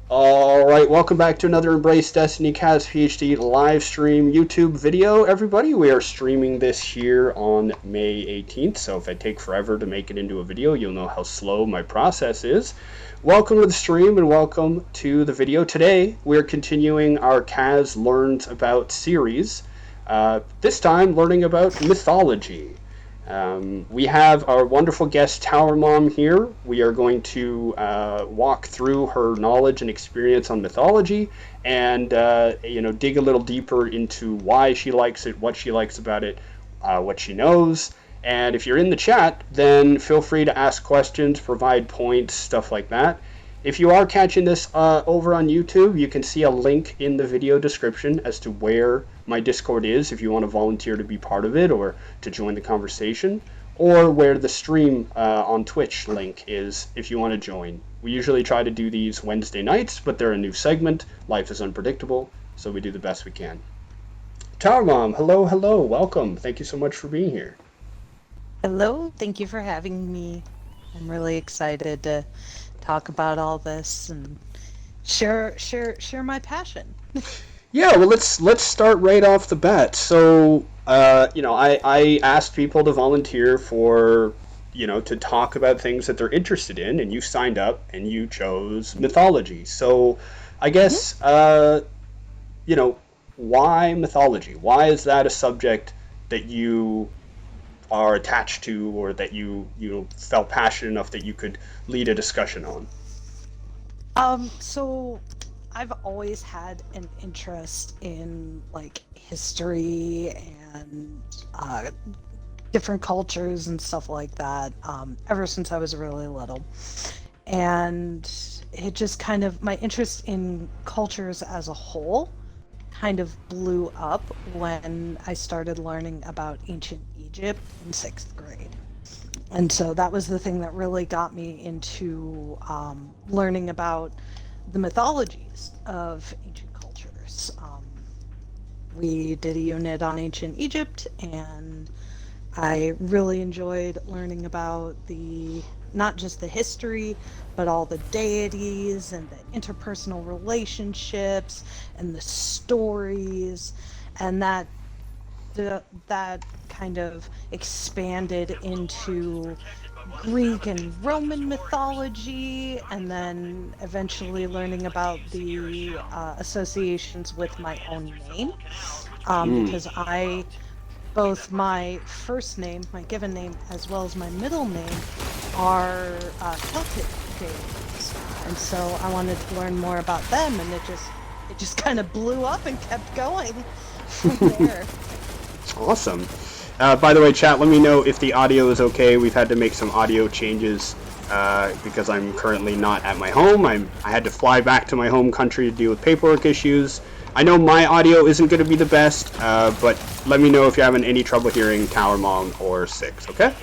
Alright, welcome back to another Embrace Destiny KAZ PhD live stream YouTube video, everybody. We are streaming this here on May 18th, so if I take forever to make it into a video, you'll know how slow my process is. Welcome to the stream and welcome to the video. Today, we're continuing our KAZ Learns About series, this time learning about mythology. We have our wonderful guest TowerMom here. We are going to walk through her knowledge and experience on mythology, and dig a little deeper into why she likes it, what she likes about it, what she knows. And if you're in the chat, then feel free to ask questions, provide points, stuff like that. If you are catching this over on YouTube, you can see a link in the video description as to where my Discord is if you want to volunteer to be part of it or to join the conversation, or where the stream on Twitch link is if you want to join. We usually try to do these Wednesday nights, but they're a new segment. Life is unpredictable, so we do the best we can. Tower Mom, hello, welcome. Thank you so much for being here. Hello, thank you for having me. I'm really excited to talk about all this and share my passion. Yeah, well, let's start right off the bat. So, I asked people to volunteer for, to talk about things that they're interested in, and you signed up and you chose mythology. So, I guess, why mythology? Why is that a subject that you are attached to, or that you felt passionate enough that you could lead a discussion on? So I've always had an interest in like history and different cultures and stuff like that ever since I was really little. And it just kind of, my interest in cultures as a whole kind of blew up when I started learning about ancient Egypt in 6th grade. And so that was the thing that really got me into learning about the mythologies of ancient cultures. We did a unit on ancient Egypt, and I really enjoyed learning about not just the history, but all the deities and the interpersonal relationships and the stories, and that kind of expanded into Greek and Roman mythology, and then eventually learning about the associations with my own name, because both my first name, my given name, as well as my middle name are Celtic deities, and so I wanted to learn more about them, and it just kind of blew up and kept going from there. Awesome. By the way, chat, let me know if the audio is okay. We've had to make some audio changes because I'm currently not at my home. I had to fly back to my home country to deal with paperwork issues. I know my audio isn't going to be the best, but let me know if you're having any trouble hearing Tower Mom or Six, okay?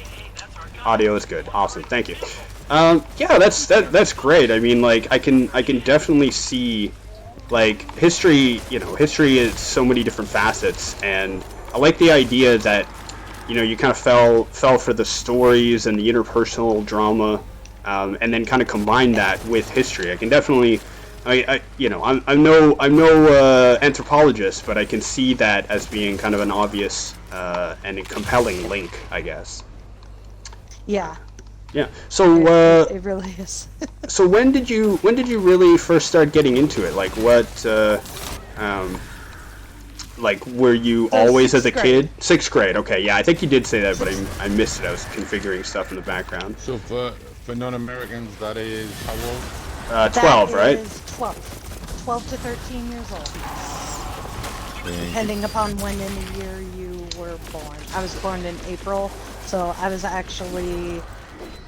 Audio is good. Awesome. Thank you. Yeah, that's great. I mean, like, I can definitely see, like, history is so many different facets, and I like the idea that, you kind of fell for the stories and the interpersonal drama, and then kind of combine that with history. I can definitely, I'm no anthropologist, but I can see that as being kind of an obvious and a compelling link, I guess. Yeah. Yeah. So it really is. So when did you really first start getting into it? Like what? Like, were you always as a kid? 6th grade. Okay, yeah, I think you did say that, but I missed it. I was configuring stuff in the background. So for non-Americans, that is how old? 12, right? That is 12 to 13 years old. Depending upon when in the year you were born. I was born in April, so I was actually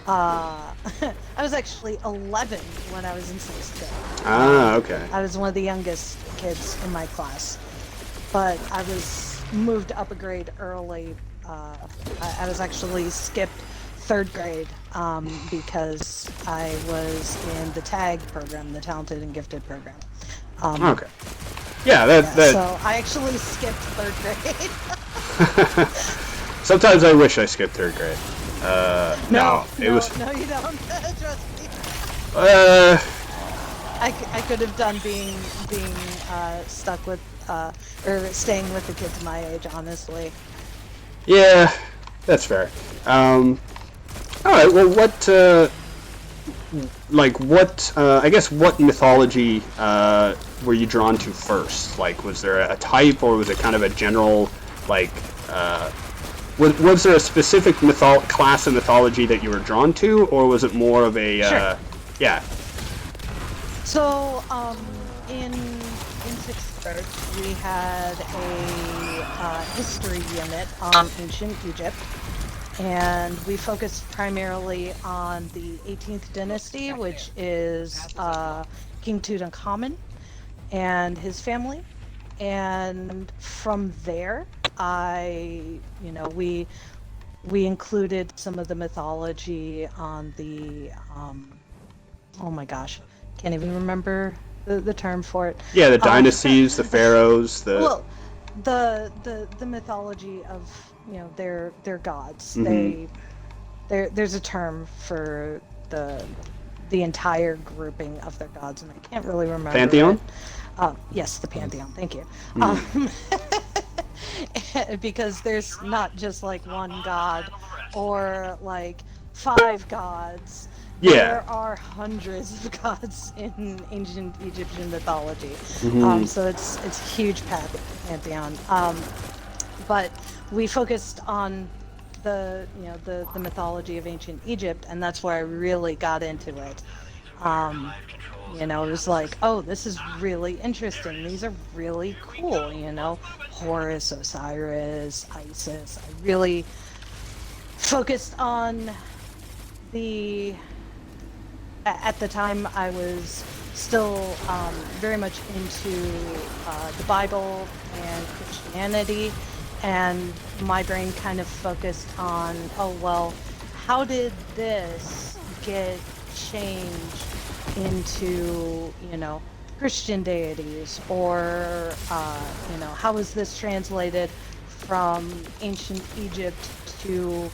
I was actually 11 when I was in 6th grade. Ah, okay. I was one of the youngest kids in my class, but I was moved up a grade early. I was actually skipped 3rd grade because I was in the TAG program, the Talented and Gifted program. Okay. Yeah, that. So I actually skipped 3rd grade. Sometimes I wish I skipped 3rd grade. No, you don't. Trust me. I could have done being stuck with or staying with the kids my age, honestly. Yeah, that's fair. All right. Well, I guess what mythology were you drawn to first? Like, was there a type, or was it kind of a general, like, was there a specific class of mythology that you were drawn to, or was it more of a, Sure. Yeah. So, in sixth grade, we had a history unit on ancient Egypt, and we focused primarily on the 18th dynasty, which is King Tutankhamun and his family. And from there, we included some of the mythology on the oh my gosh, can't even remember the term for it. Yeah, the dynasties, the pharaohs, the Well, the mythology of their gods. Mhm. There's a term for the entire grouping of their gods, and I can't really remember Pantheon. Yes, the pantheon. Thank you. Mhm. Because there's not just like one god or like 5 gods. Yeah. There are hundreds of gods in ancient Egyptian mythology. Mhm. So it's a huge pantheon. But we focused on the mythology of ancient Egypt, and that's where I really got into it. It was like, oh, this is really interesting. These are really cool. Horus, Osiris, Isis. I really focused on at the time I was still very much into the Bible and Christianity, and my brain kind of focused on, oh, well, how did this get changed into, Christian deities, or, how was this translated from ancient Egypt to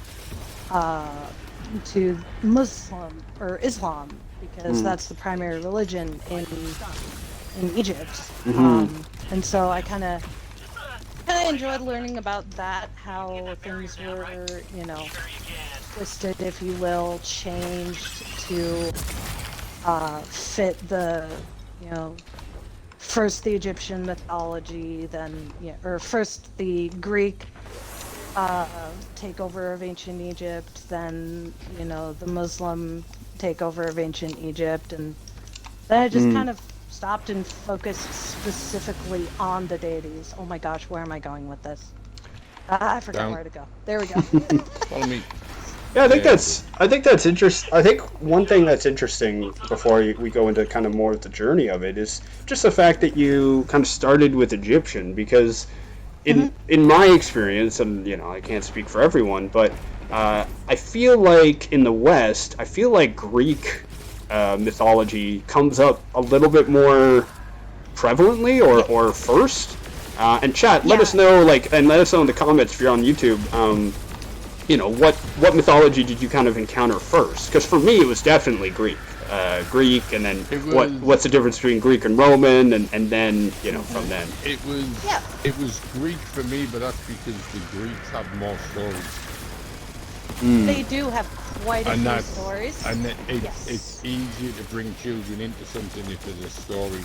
Muslim or Islam, because that's the primary religion in Egypt. And so I kind of enjoyed learning about that, how things were, twisted, if you will, changed to fit the, first the Egyptian mythology, then, or first the Greek takeover of ancient Egypt, then, the Muslim takeover of ancient Egypt, and then I just kind of stopped and focused specificically on the deities. Oh my gosh, where am I going with this? I forgot where to go. There we go. Follow me. Yeah, I think that's interesting. I think one thing that's interesting before we go into kind of more of the journey of it is just the fact that you kind of started with Egyptian, because in my experience, and I can't speak for everyone, but I feel like in the West, I feel like Greek mythology comes up a little bit more prevalently or first. And chat, let us know, and let us know in the comments if you're on YouTube. What mythology did you kind of encounter first? Because for me, it was definitely Greek. And then what's the difference between Greek and Roman, and then from then. It was Greek for me, but that's because the Greeks have more stories. They do have quite a few stories. And it's easier to bring children into something if there's a story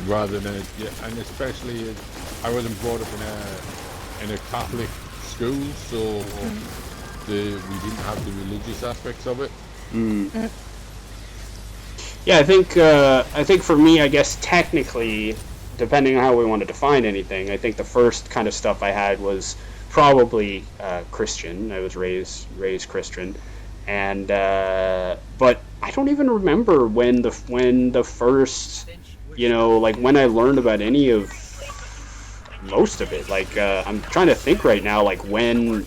rather than and especially I wasn't brought up in a Catholic school, so we didn't have the religious aspects of it. Yeah, I think for me, I guess technically, depending on how we want to define anything, I think the first kind of stuff I had was probably Christian. I was raised Christian, and but I don't even remember when the first when I learned about any of most of it. I'm trying to think right now, when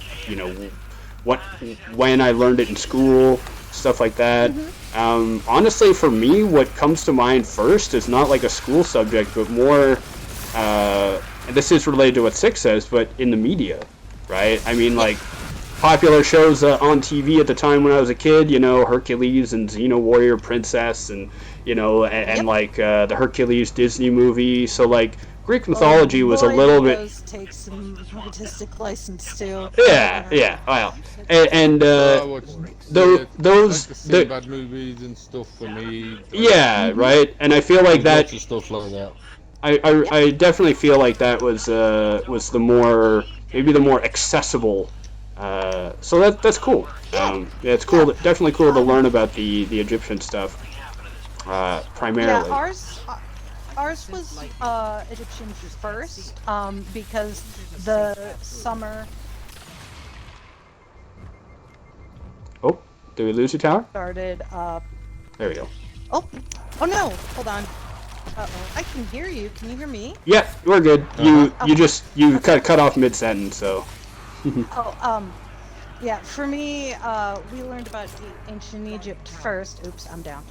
when I learned it in school, stuff like that. Honestly, for me, what comes to mind first is not like a school subject, but more, and this is related to what Six says, but in the media, right? I mean, popular shows on TV at the time when I was a kid. You know, Hercules and Xena Warrior Princess, and Yep. like the Hercules Disney movie. So like Greek Oh mythology was a boy, little did bit. those take some artistic license too. Yeah, yeah. Wow. And So I watched like those the the Sinbad movies and stuff for me. yeah, Mm-hmm. right. And I feel like There's that lots of stuff like that. Yep. I definitely feel like that was the more maybe the more accessible. So that's cool. Yeah. Yeah, it's cool. Yeah. Definitely cool to Um. learn about the Egyptian stuff Yeah. primarily. Ours was Egyptian first, because the summer Oh, did we lose your tower? started. There we go. Oh. Oh no! Hold on. I can hear you. Can you hear me? Yeah, we're good. Uh-huh. You Okay. cut off mid sentence. So Oh. Yeah. For me, we learned about ancient Egypt first. Oops, I'm down.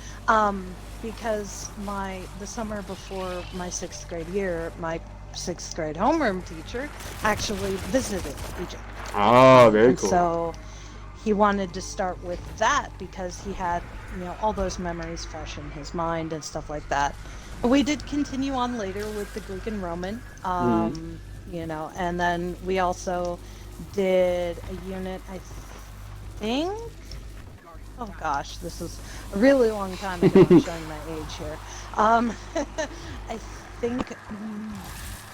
Because the summer before my 6th grade year, my 6th grade homeroom teacher actually visited Egypt. oh, very And cool. so he wanted to start with that because he had, all those memories fresh in his mind and stuff like that. We did continue on later with the Greek and Roman, and then we also did a unit, I think. Oh gosh, this is a really long time ago. I'm showing my age here. I think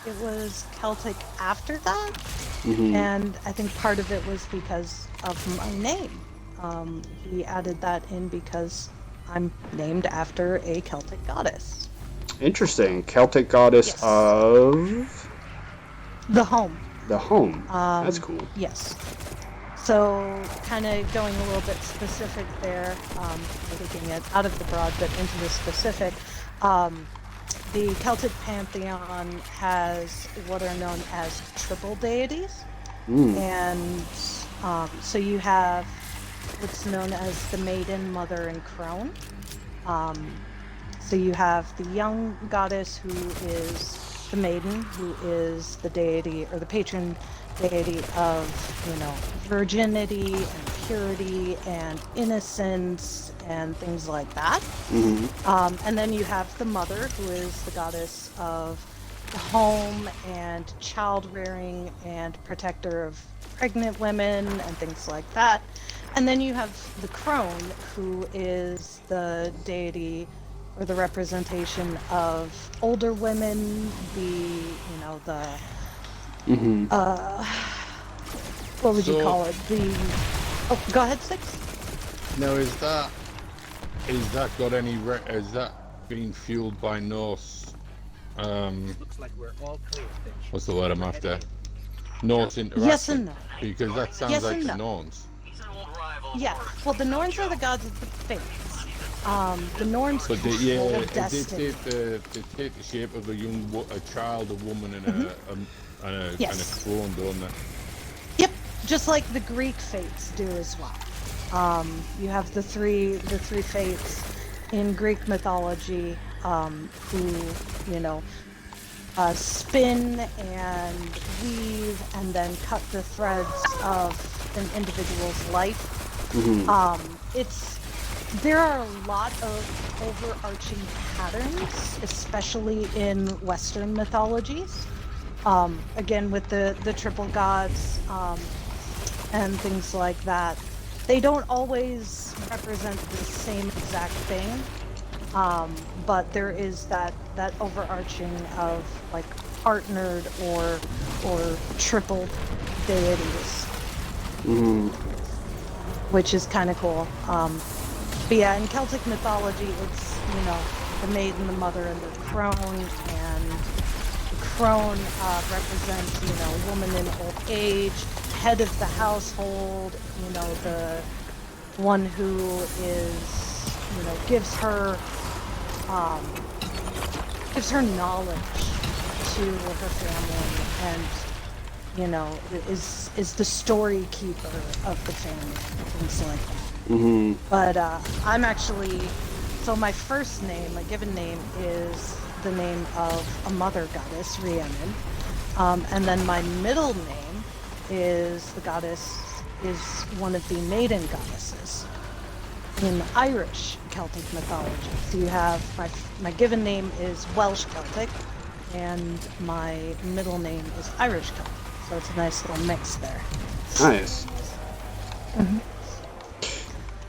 it was Celtic after that, and I think part of it was because of my name. He added that in because I'm named after a Celtic goddess. Interesting. Celtic goddess Yes. of The home. the home. That's cool. Yes. So, kind of going a little bit specific there, taking it out of the broad but into the specific. The Celtic pantheon has what are known as triple deities, and so you have what's known as the maiden, mother, and crone. So you have the young goddess, who is the maiden, who is the deity or the patron deity of, virginity and purity and innocence and things like that. And then you have the mother, who is the goddess of the home and child rearing and protector of pregnant women and things like that. And then you have the crone, who is the deity or the representation of older women, what would you call it? Go ahead, Six. Now, is that got any? Is that being fueled by Norse? What's the word I'm after? Norse interaction. Yes and no. Because that sounds Yes like and the no. Norns. Yeah. Well, the Norns are the gods of the fates. The Norns But control destiny. they take the shape of a child, a woman, and a Yes. crone, don't they? Yep, just like the Greek fates do as well. You have the three fates in Greek mythology, who spin and weave and then cut the threads of an individual's life. There are a lot of overarching patterns, especially in Western mythologies. Again, with the triple gods and things like that, they don't always represent the same exact thing, but there is that overarching of like partnered or triple deities, which is kind of cool. But yeah, in Celtic mythology, it's the maiden, the mother, and the crone, and the crone represents a woman in old age, head of the household, the one who is gives her knowledge to her family, and is the story keeper of the family, things like that. But I'm actually, so my first name, my given name, is the name of a mother goddess, Rhiannon, and then my middle name is the goddess is one of the maiden goddesses in Irish Celtic mythology. So you have my given name is Welsh Celtic, and my middle name is Irish Celtic. So it's a nice little mix there. Nice.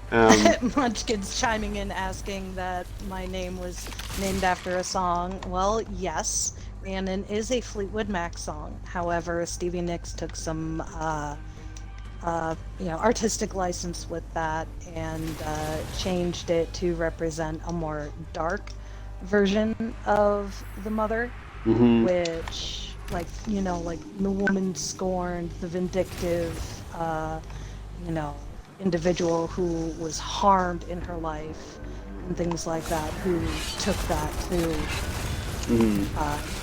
Munchkin's chiming in asking that my name was named after a song. Well, yes, Rhiannon is a Fleetwood Mac song. However, Stevie Nicks took some artistic license with that and changed it to represent a more dark version of the mother, which, like the woman scorned, the vindictive, individual who was harmed in her life and things like that, who took that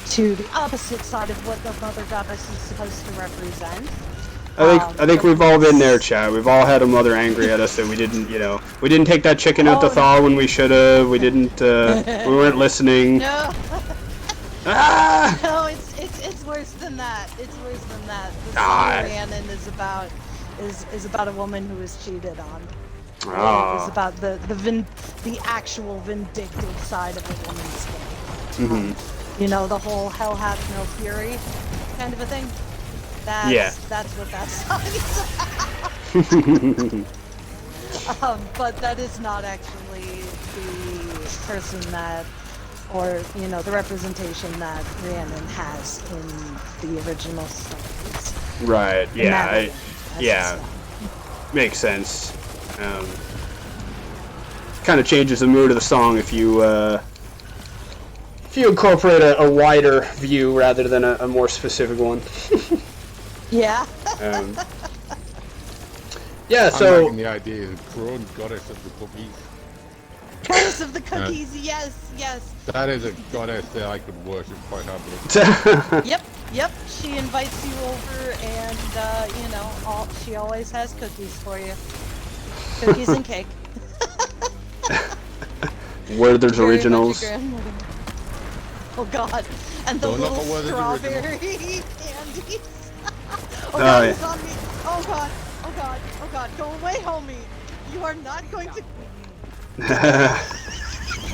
to the opposite side of what the mother goddess is supposed to represent. I think we've all been there, chat. We've all had a mother angry at us that we didn't take that chicken out to thaw when we should have. We didn't. We weren't listening. No. Ah! No, it's worse than that. It's worse than that. The song Rhiannon is about a woman who was cheated on. Oh. It's about the actual vindictive side of a woman's game. The whole hell hath no fury kind of a thing. That's what that song is about. But that is not actually the person that, or the representation that Rhiannon has in the original stories. Right. Yeah. Makes sense. Kind of changes the mood of the song if you incorporate a wider view rather than a more specific one. Yeah. Yeah. I'm So. liking the idea of crone goddess of the cookies. Goddess of the cookies. Yes. That is a goddess that I could worship quite happily. Yep. She invites you over, and she always has cookies for you. Cookies and cake. Werther's Originals. Oh God! And the Don't look little at Werther's strawberry candies. Oh Oh, God, it's on me! Oh God! Go away, homie! You are not going to.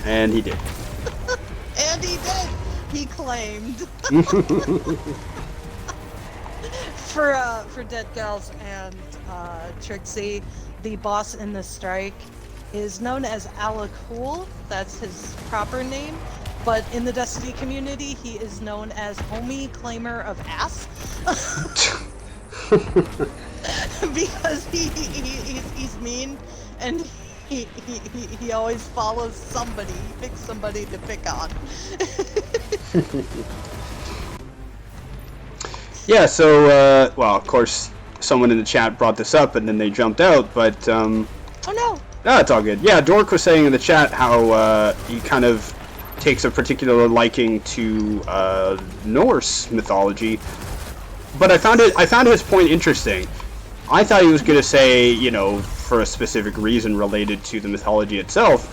And he did. And he did. He claimed. For Dead Gals and Trixie, the boss in the strike is known as Alakul. That's his proper name. But in the Destiny community, he is known as Homie Claimer of Ass. Because he's mean, and he always follows somebody. He picks somebody to pick on. Yeah, so, well, of course, someone in the chat brought this up, and then they jumped out, but, Oh no! No, it's all good. Yeah, Dork was saying in the chat how, he kind of takes a particular liking to, Norse mythology, but I found his point interesting. I thought he was going to say, for a specific reason related to the mythology itself,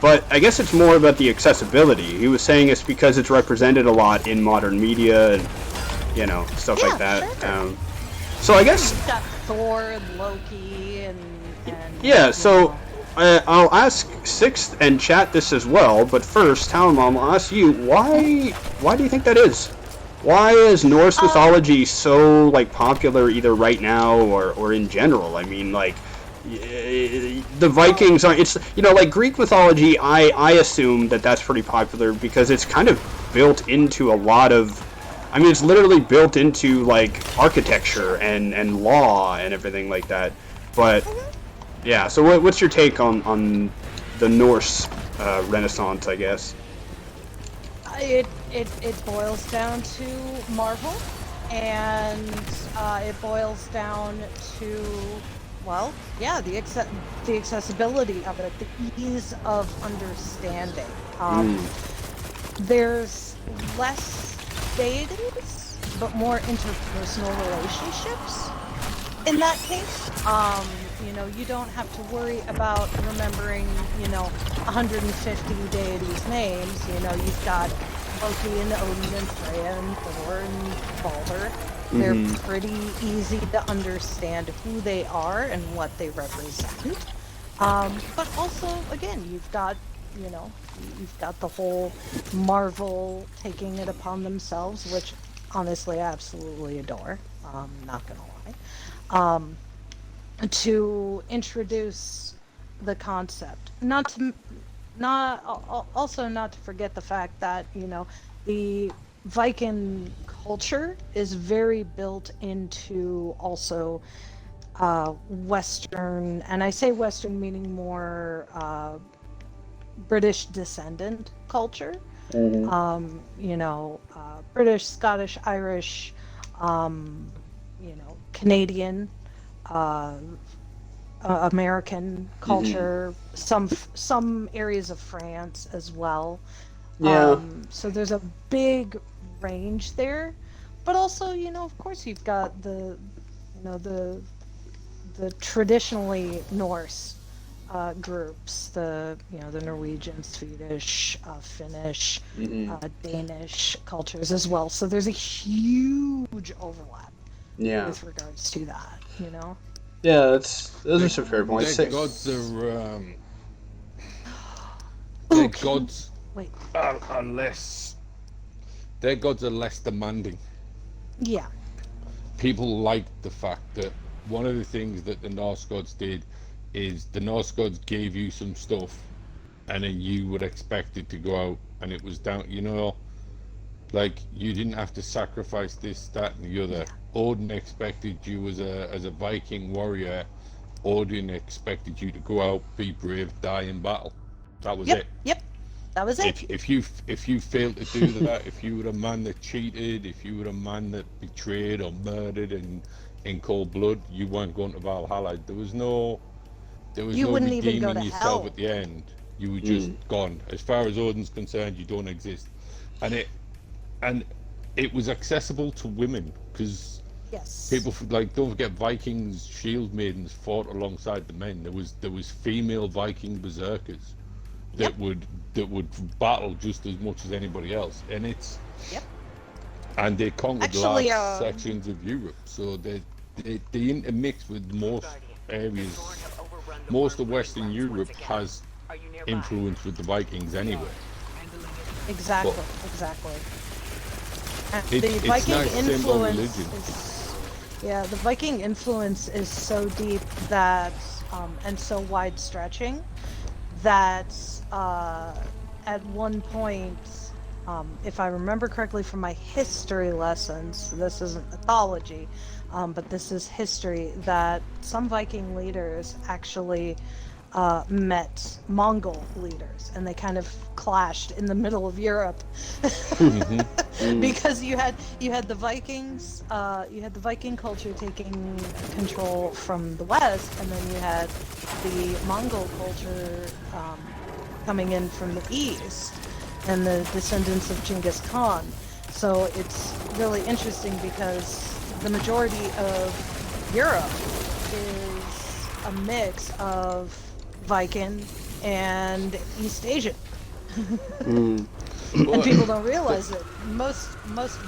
but I guess it's more about the accessibility. He was saying it's because it's represented a lot in modern media and, stuff like that. Sure. So I guess... You've got Thor and Loki and yeah, so I'll ask Sixth and chat this as well, but first, TowerMom, I'll ask you, why do you think that is? Why is Norse mythology so, popular either right now or in general? I mean, the Vikings are, it's, Greek mythology, I assume that's pretty popular because it's kind of built into a lot of, it's literally built into, architecture and law and everything like that. But, yeah, so what's your take on the Norse Renaissance, I guess? It boils down to Marvel, and it boils down to, well, yeah, the accessibility of it, the ease of understanding. There's less deities, but more interpersonal relationships. In that case, you don't have to worry about remembering, 150 deities' names. You've got Loki and Odin and Freya and Thor and Balder. They're Mhm. pretty easy to understand who they are and what they represent. But also, again, you know, you've got the whole Marvel taking it upon themselves, which honestly I absolutely adore. Not gonna lie. Um, to introduce the concept, also not to forget the fact that, you know, the Viking culture is very built into also Western, and I say Western meaning more British descendant culture. Mhm. You know, British, Scottish, Irish, um, you know, Canadian, uh, American Mhm. culture, some areas of France as well. Yeah. So there's a big range there, but also, you know, of course, you've got you know, the traditionally Norse groups, you know, the Norwegian, Swedish, Finnish, Mhm. Danish cultures as well. So there's a huge overlap Yeah. with regards to that, you know. Yeah, those are Their, some fair points. their Say, gods are their Oh, gods wait. are less. Their gods are less demanding. Yeah. People like the fact that one of the things that the Norse gods did is the Norse gods gave you some stuff, and then you would expect it to go out, and it was down. You know, like you didn't have to sacrifice this, that, and the other. Yeah. Odin expected you as a Viking warrior. Odin expected you to go out, be brave, die in battle. That was Yep. it. Yep. That was it. If you failed to do that, if you were a man that cheated, if you were a man that betrayed or murdered in cold blood, you weren't going to Valhalla. There was You no wouldn't even go redeeming to yourself hell. at the end. You were just mm, gone. As far as Odin's concerned, you don't exist, and and it was accessible to women because Yes. people like don't forget Vikings shield maidens fought alongside the men. There was female Viking berserkers Yep. that would that would battle just as much as anybody else, Yep. and they conquered Actually, large sections of Europe, so they intermix with most areas. Most of Western Europe has influence with the Vikings anyway, but exactly, exactly. And the it's Viking nice. Same about religion. influence is, yeah, the Viking influence is so deep that, and so wide stretching that at one point, if I remember correctly from my history lessons, this isn't mythology, but this is history, that some Viking leaders actually met Mongol leaders, and they kind of clashed in the middle of Europe Hmm. mm, because you had the Viking culture taking control from the west, and then you had the Mongol culture coming in from the east, and the descendants of Genghis Khan. So it's really interesting because the majority of Europe is a mix of Viking and East Asian. mm. And Well, people don't the, realize it. Most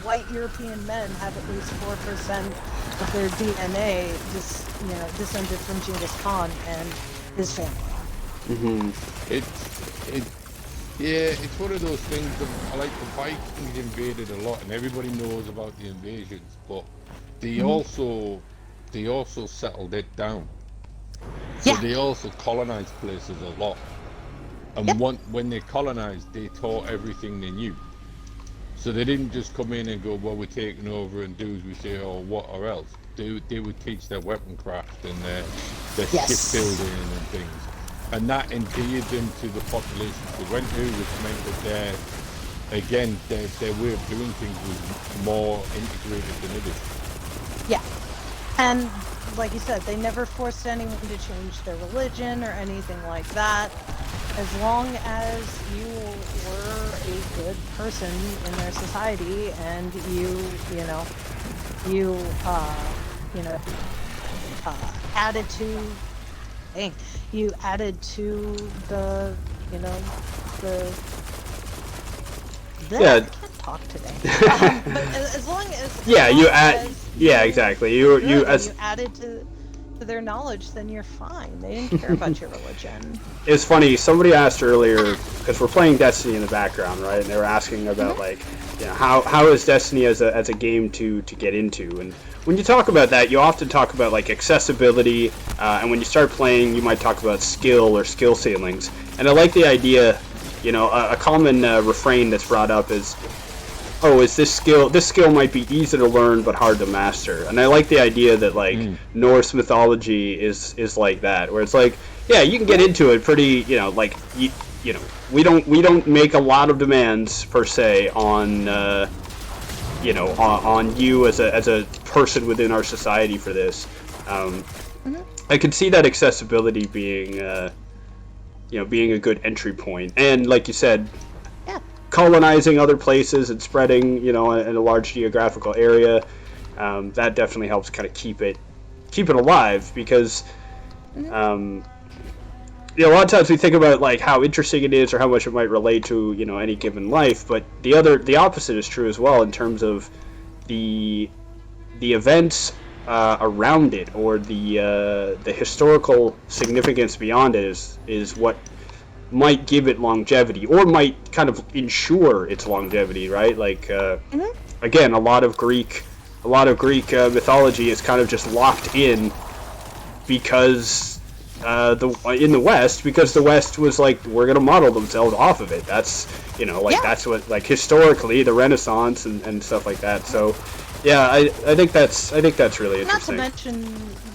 white European men have at least 4% of their DNA descended from Genghis Khan and his family. Mhm. it yeah, it's one of those things that I like. The Vikings invaded a lot, and everybody knows about the invasions, but they Mhm. also they also settled it down. So Yeah. they also colonized places a lot. Yep. And when they colonized, they taught everything they knew. So they didn't just come in and go, "Well, we're taking over and do as we say, or what or else." They would teach their weapon craft and their Yes. shipbuilding and things, and that endeared them to the populations they went to, which meant that their way of doing things was more integrated than others. Yeah. And like you said, they never forced anyone to change their religion or anything like that. As long as you were a good person in their society and you know, you, you know, added to, dang, you added to the, you know, the, bleh, Yeah, I can't talk today. But as long as exactly. You added to their knowledge, then you're fine. They didn't care about your religion. It's funny. Somebody asked earlier because we're playing Destiny in the background, right? And they were asking about like, how is Destiny as a game to get into? And when you talk about that, you often talk about like accessibility, and when you start playing, you might talk about skill or skill ceilings. And I like the idea. A common refrain that's brought up is, "Oh, is this skill? This skill might be easy to learn but hard to master." And I like the idea that like Norse mythology is like that, where it's like, yeah, you can get into it pretty, we don't make a lot of demands per se on on you as a person within our society for this. I could see that accessibility being being a good entry point, and like you said, colonizing other places and spreading, in a large geographical area, that definitely helps kind of keep it alive, because a lot of times we think about like how interesting it is or how much it might relate to any given life, but the opposite is true as well in terms of the events around it, or the historical significance beyond it is what might give it longevity, or might kind of ensure its longevity, right? Like again, a lot of Greek mythology is kind of just locked in because in the West, because the West was like, we're gonna model themselves off of it. That's that's what, like, historically the Renaissance and stuff like that. So yeah, I think that's really interesting. Not to mention,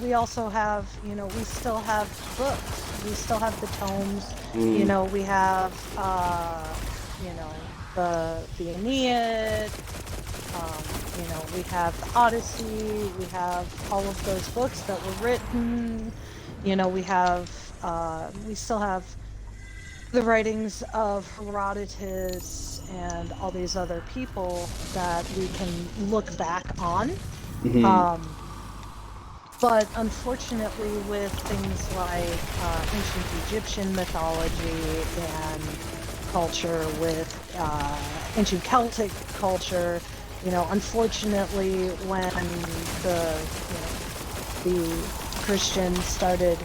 we also have, we still have books. We still have the tomes. We have, the Aeneid. We have the Odyssey. We have all of those books that were written. We still have the writings of Herodotus and all these other people that we can look back on. But unfortunately, with things like ancient Egyptian mythology and culture, with ancient Celtic culture, unfortunately, when the Christians started,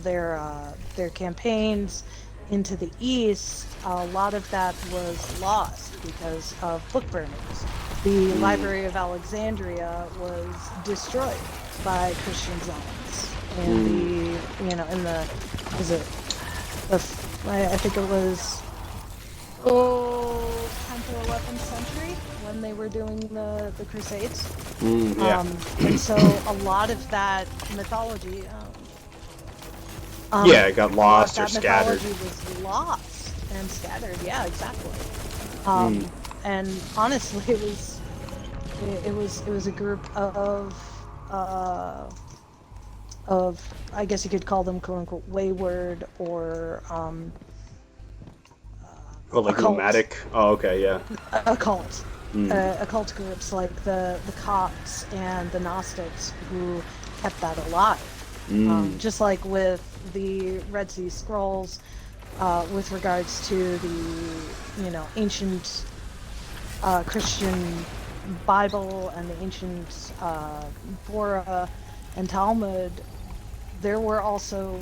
their campaigns into the East, a lot of that was lost because of book burnings. The Library of Alexandria was destroyed by Christian zealots, and I think it was 10th or 11th century when they were doing the Crusades. And so a lot of that mythology, it got lost or scattered. Mythology was lost and scattered. Yeah, exactly. And honestly, it was a group of I guess you could call them quote unquote wayward or nomadic. Oh, okay, yeah. Occult. Occult groups like the Copts and the Gnostics who kept that alive. Just like with the Red Sea Scrolls, with regards to the ancient Christian Bible and the ancient Torah and Talmud, there were also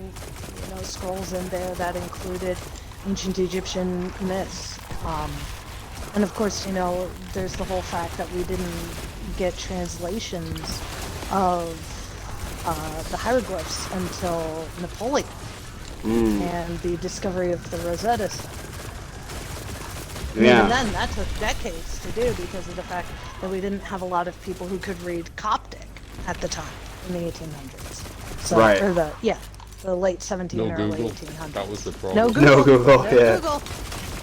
scrolls in there that included ancient Egyptian myths. And of course, there's the whole fact that we didn't get translations of the hieroglyphs until Napoleon and the discovery of the Rosetta Stone. Yeah. And then that took decades to do because of the fact that we didn't have a lot of people who could read Coptic at the time in the 1800s. So, right. Or the late 17 or early 1800s. That was the problem. No Google. Yeah.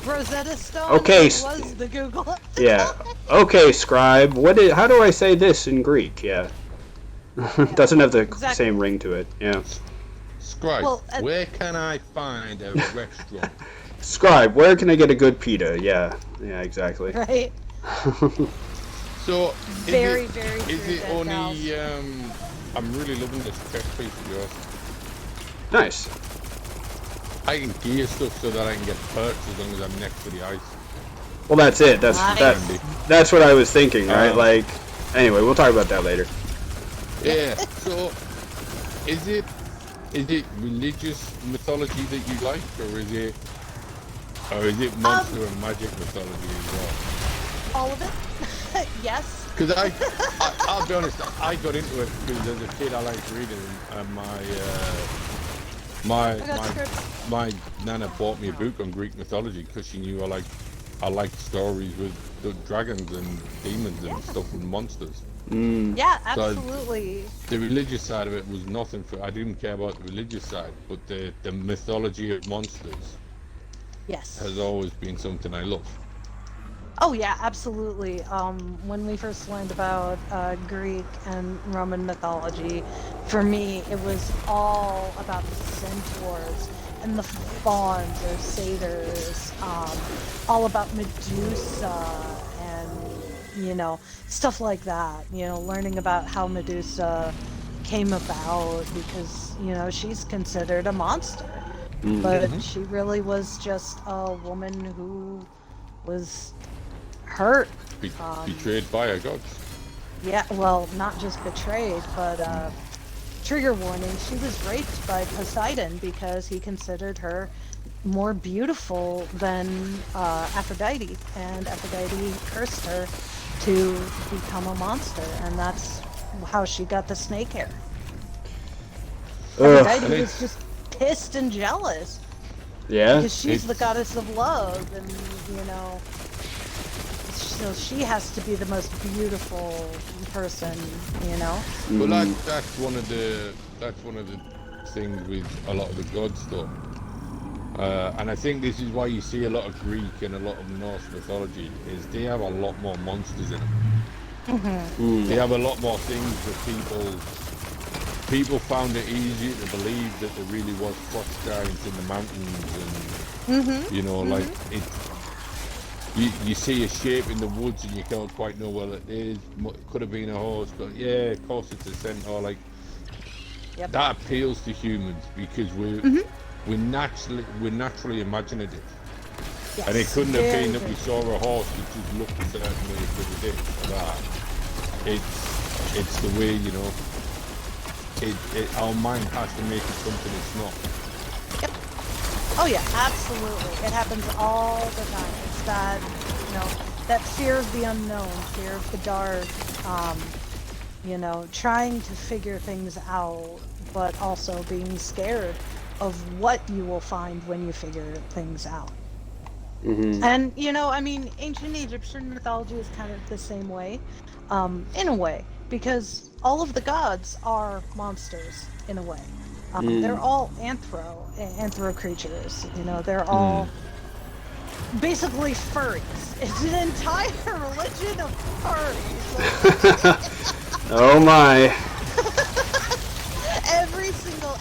Rosetta Stone was the Google. Yeah. Okay, scribe. How do I say this in Greek? Yeah. Doesn't have the same ring to it. Yeah. Scribe, where can I find a restaurant? Scribe, where can I get a good pita? Yeah. Yeah, exactly. Right. So, very is it only, I'm really loving this chest piece of yours. Nice. I can gear stuff so that I can get perks as long as I'm next to the ice. Well, that's it. Nice. That's what I was thinking, right? Um, Like, anyway, we'll talk about that later. Yeah. So, is it religious mythology that you like, or is it monster and magic mythology as well? All of it. Yes. Because I'll be honest, I got into it because as a kid I liked reading, and I got scripts. my nana bought me a book on Greek mythology because she knew I liked stories with the dragons and demons and stuff and monsters. Yeah, So absolutely. the religious side of it was nothing for. I didn't care about the religious side, but the mythology of monsters Yes. has always been something I love. Oh yeah, absolutely. When we first learned about Greek and Roman mythology, for me it was all about the centaurs and the fauns or satyrs, all about Medusa and stuff like that. Learning about how Medusa came about because she's considered a monster, but she really was just a woman who was hurt. Betrayed by a gods. Yeah, well, not just betrayed, but trigger warning, she was raped by Poseidon because he considered her more beautiful than Aphrodite, and Aphrodite cursed her to become a monster, and that's how she got the snake hair. Aphrodite was just pissed and jealous. Yeah. Because she's the goddess of love, and so she has to be the most beautiful person. But that's one of the things with a lot of the gods though. And I think this is why you see a lot of Greek and a lot of Norse mythology is they have a lot more monsters in them. They have a lot more things that people found it easier to believe that there really was frost giants in the mountains, and like it. You see a shape in the woods and you can't quite know what it is. It could have been a horse, but yeah, of course it's a centaur. Like that appeals to humans because we're naturally imaginative. Yes. And it couldn't have been that we saw a horse that just looked a certain way because it did. It's the way our mind has to make it something it's not. Oh yeah, absolutely. It happens all the time. It's that, that fear of the unknown, fear of the dark, trying to figure things out, but also being scared of what you will find when you figure things out. And, ancient Egyptian mythology is kind of the same way, in a way, because all of the gods are monsters, in a way. They're all anthro creatures. They're all basically furries. It's an entire religion of furries. Oh my! Every single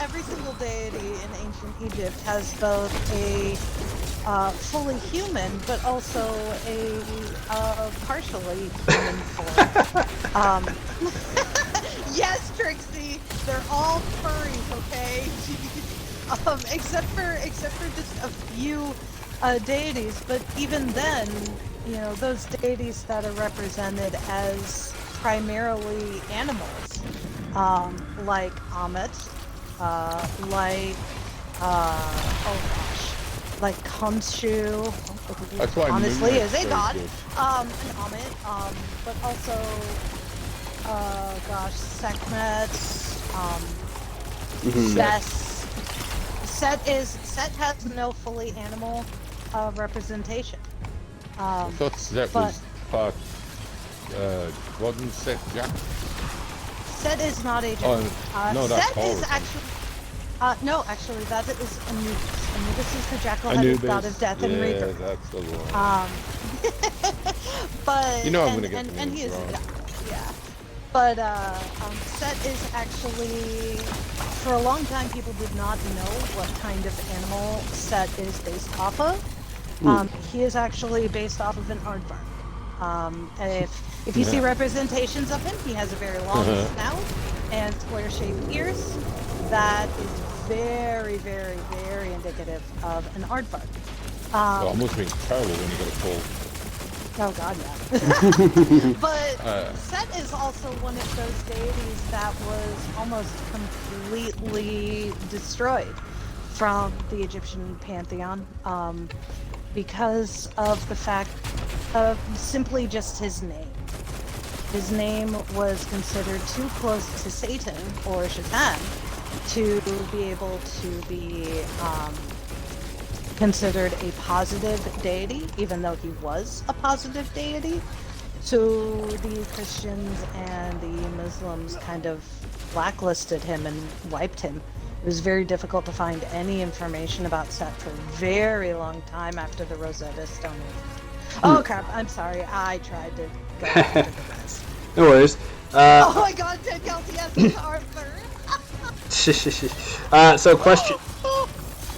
deity in ancient Egypt has both a fully human, but also a partially human form. Yes, Trixie, they're all furries, okay? Except for just a few deities, but even then, those deities that are represented as primarily animals, like Ammit, like like Khonshu, That's why honestly is a god, good. and Ammit, but also Sekhmet, Set has no fully animal representation. I thought Set was part. Wasn't Set Jack? Set is not a Oh, no, that's Set Horus. is actually. No, actually, that is Anubis. Anubis is the jackal-headed god of death and rebirth. Yeah, that's the one. But I'm gonna get the and names he is wrong. yeah. But Set is actually, for a long time, people did not know what kind of animal Set is based off of. He is actually based off of an aardvark. And if you see representations of him, he has a very long snout and square-shaped ears. That is very, very, very indicative of an aardvark. Well, it must have been terrible when you got a cold. Oh god, yeah. But Set is also one of those deities that was almost completely destroyed from the Egyptian pantheon, because of the fact of simply just his name. His name was considered too close to Satan or Shaitan to be able to be considered a positive deity, even though he was a positive deity. So the Christians and the Muslims kind of blacklisted him and wiped him. It was very difficult to find any information about Set for a very long time after the Rosetta Stone. Oh crap, I'm sorry, I tried to go after the rest. No worries. Oh my god, Ted Kelsey, yes, it's Arthur! So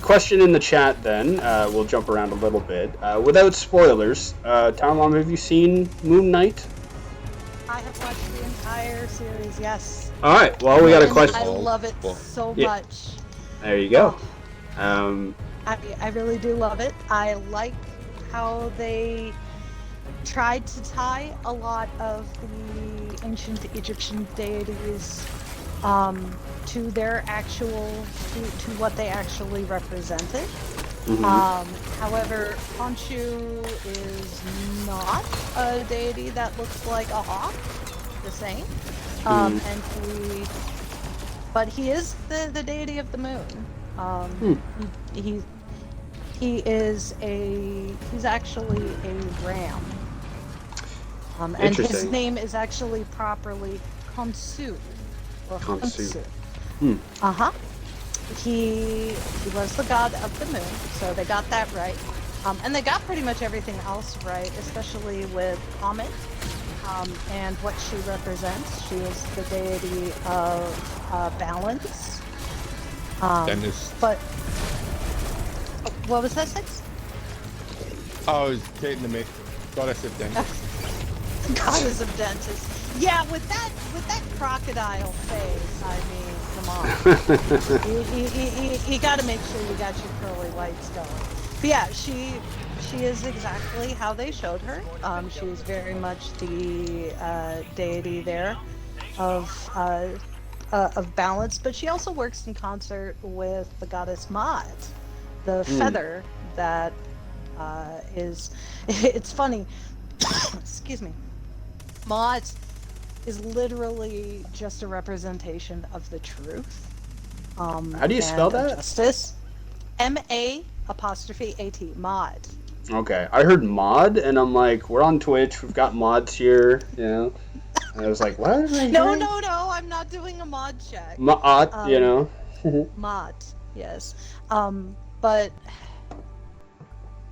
question in the chat then, we'll jump around a little bit. Without spoilers, TowerMom, have you seen Moon Knight? I have watched the entire series, yes. Alright, well we got a And question. I love it so much. There you go. I really do love it. I like how they tried to tie a lot of the ancient Egyptian deities to their actual, to what they actually represented. However, Khonshu is not a deity that looks like a hawk, the same. But he is the deity of the moon. He's actually a ram. And his name is actually properly Khonsu. Or Khonsu. He was the god of the moon, so they got that right. And they got pretty much everything else right, especially with Amen. And what she represents. She is the deity of balance. Dennis. But what was that, Six? Oh, I was taking the mic. Goddess of dentist. Goddess of dentist. Yeah, with that crocodile face, I mean, come on. You got to make sure you got your pearly whites going. But yeah, she is exactly how they showed her. She is very much the deity there of balance, but she also works in concert with the goddess Maat, the feather that is. It's funny. Excuse me. Maat is literally just a representation of the truth. How do you spell that? Justice. M-A''AT. Maat. Okay, I heard mod, and I'm like, we're on Twitch, we've got mods here, you know. And I was like, what am I No, hearing? no, I'm not doing a mod check. Maat, you know. Maat, yes. But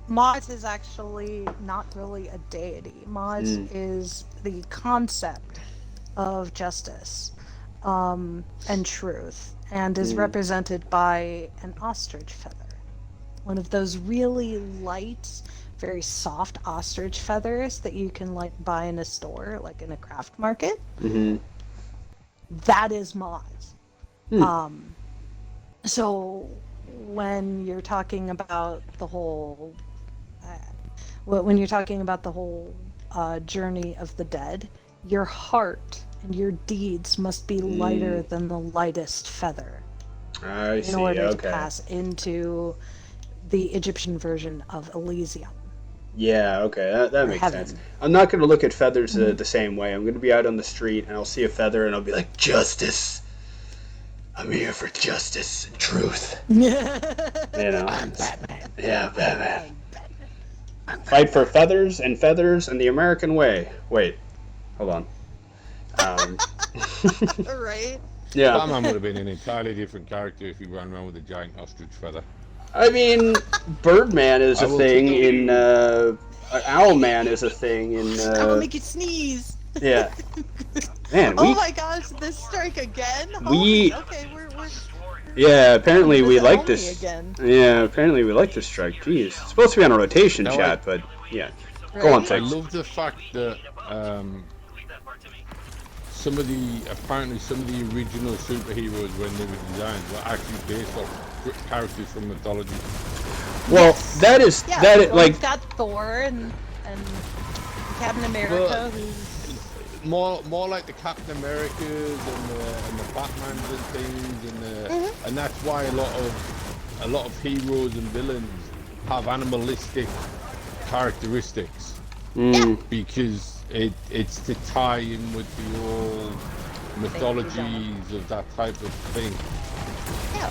Maat is actually not really a deity. Maat is the concept of justice and truth, and is represented by an ostrich feather. One of those really light, very soft ostrich feathers that you can like buy in a store, like in a craft market. That is Maat. So when you're talking about the whole journey of the dead, your heart and your deeds must be lighter than the lightest feather in order to pass into the Egyptian version of Elysium. Yeah, okay, that makes sense. I'm not going to look at feathers the same way. I'm going to be out on the street, and I'll see a feather, and I'll be like, justice! I'm here for justice and truth. You know? I'm Batman. Yeah, Batman. Fight for feathers and the American way. Wait, hold on. Right? Yeah. Batman would have been an entirely different character if he ran around with a giant ostrich feather. I mean, Birdman is a thing in, Owlman is a thing in, I will make you sneeze. Yeah. Man, oh my gosh, this strike again? Okay, we're yeah, apparently we like this. Again. Yeah, apparently we like this strike. Jeez. It's supposed to be on a rotation chat, but yeah. Right? Go on, I Six. love the fact that some of the original superheroes when they were designed were actually based off characters from mythology. Well, that is we've got Thor and Captain America, who's more like the Captain Americas and the Batmans and things, and that's why a lot of heroes and villains have animalistic characteristics, because it's to tie in with the old mythologies of that type of thing. yeah,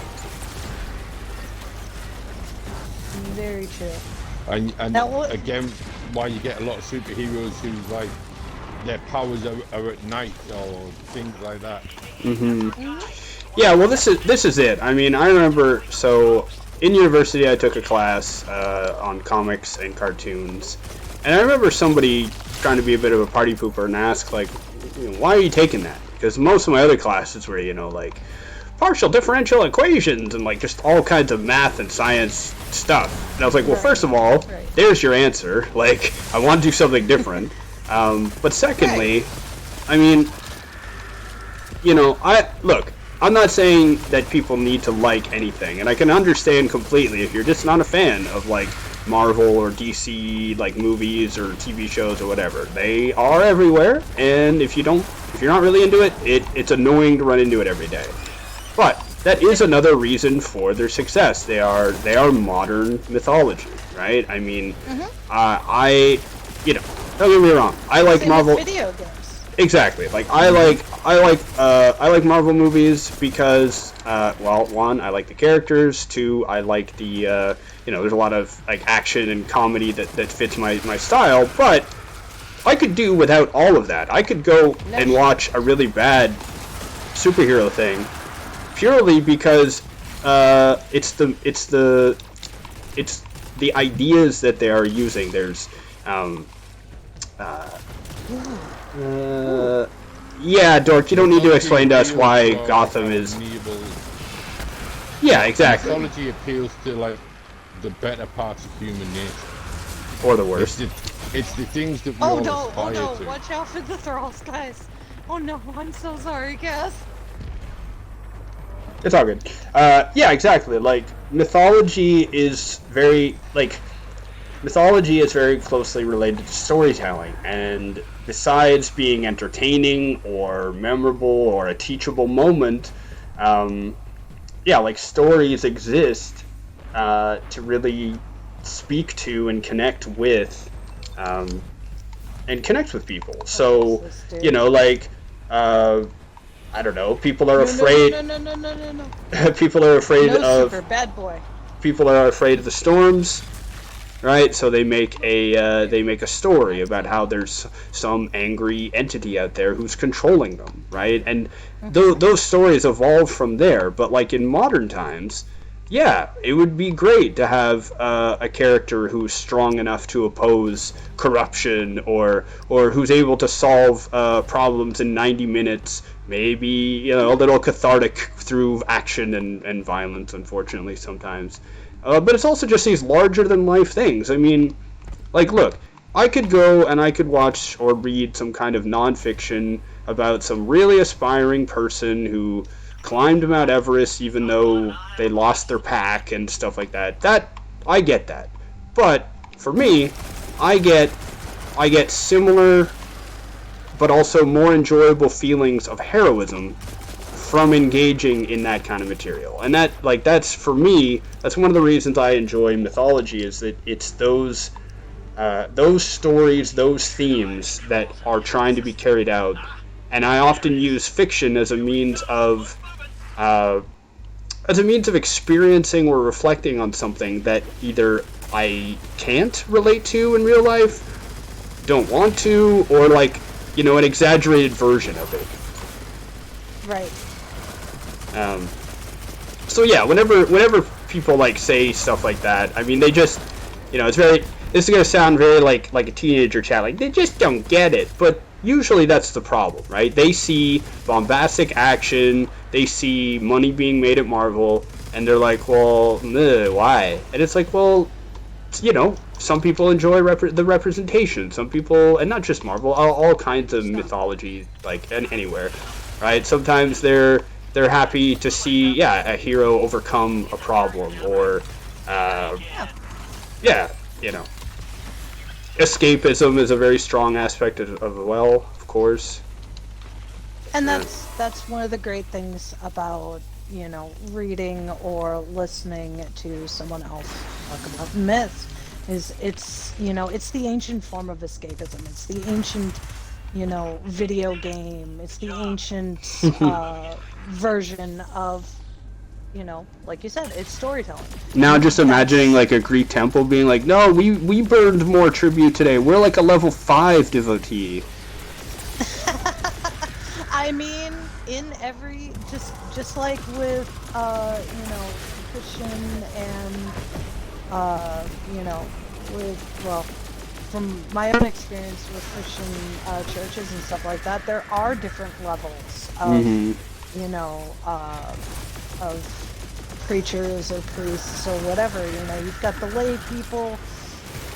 very true. And Now, again, why you get a lot of superheroes who like their powers are at night or things like that. Yeah, well, this is it. I mean, I remember, so in university I took a class on comics and cartoons, and I remember somebody trying to be a bit of a party pooper and ask, like, why are you taking that? Because most of my other classes were, like, partial differential equations and, like, just all kinds of math and science stuff. And I was like, well, first of all, there's your answer. Like, I want to do something different. But secondly, I mean, I'm not saying that people need to like anything, and I can understand completely if you're just not a fan of, like, Marvel or DC, like, movies or TV shows or whatever. They are everywhere, and if you're not really into it, it's annoying to run into it every day. But that is another reason for their success. They are modern mythology, right? I mean, don't get me wrong. I like Marvel video games. Exactly. Like, I like Marvel movies because, well, one, I like the characters. Two, I like the there's a lot of, like, action and comedy that fits my style. But I could do without all of that. I could go and watch a really bad superhero thing purely because it's the ideas that they are using. There's yeah, Dork, you don't need to explain to us why Gotham is... Yeah, exactly. Mythology appeals to, like, the better parts of human nature. Or the worst. It's the things that we all aspire to. Watch out for the thralls, guys. Oh no, I'm so sorry, Kaz. It's all good. Yeah, exactly. Like, mythology is very closely related to storytelling, and besides being entertaining or memorable or a teachable moment, like, stories exist to really speak to and connect with people. So, I don't know, people are afraid. No. People are afraid of. Super bad boy. People are afraid of the storms. Right, so they make a story about how there's some angry entity out there who's controlling them, right? And those stories evolve from there. But, like, in modern times, yeah, it would be great to have a character who's strong enough to oppose corruption, or who's able to solve problems in 90 minutes. Maybe, a little cathartic through action and violence, unfortunately, sometimes. But it's also just these larger-than-life things. I mean, like, look, I could go and I could watch or read some kind of nonfiction about some really aspiring person who climbed Mount Everest even though they lost their pack and stuff like that. I get that. But, for me, I get similar but also more enjoyable feelings of heroism from engaging in that kind of material. And that's for me, that's one of the reasons I enjoy mythology, is that it's those stories, those themes that are trying to be carried out. And I often use fiction as a means of experiencing or reflecting on something that either I can't relate to in real life, don't want to, or, like, an exaggerated version of it. Right. So yeah, whenever people, like, say stuff like that, I mean, they just, it's very, this is going to sound very like a teenager chat, like, they just don't get it. But usually that's the problem, right? They see bombastic action, they see money being made at Marvel, and they're like, well, why? And it's like, well, some people enjoy the representation. Some people, and not just Marvel, all kinds of mythology, like, anywhere, right? Sometimes they're happy to see, a hero overcome a problem, or, escapism is a very strong aspect of well, of course. And that's one of the great things about, reading or listening to someone else talk about myths is it's the ancient form of escapism. It's the ancient, video game. It's the ancient version of, like you said, it's storytelling. Now just imagining That's like a Greek temple being like, no, we burned more tribute today. We're like a level 5 devotee. I mean, in every just like with Christian and from my own experience with Christian churches and stuff like that, there are different levels of of preachers or priests or whatever. You've got the lay people,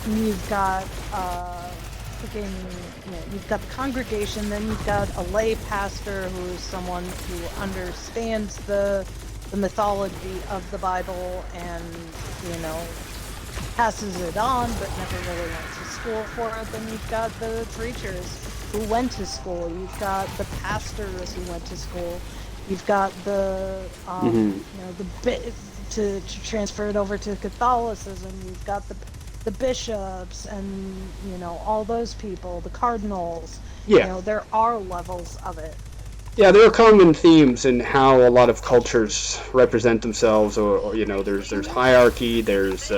you've got you've got the congregation, then you've got a lay pastor who is someone who understands the mythology of the Bible and passes it on but never really went to school for it. Then you've got the preachers who went to school, you've got the pastors who went to school, you've got the the bit to transfer it over to Catholicism, you've got the bishops and all those people, the cardinals. Yeah. There are levels of it. Yeah, there are common themes in how a lot of cultures represent themselves, or there's hierarchy, there's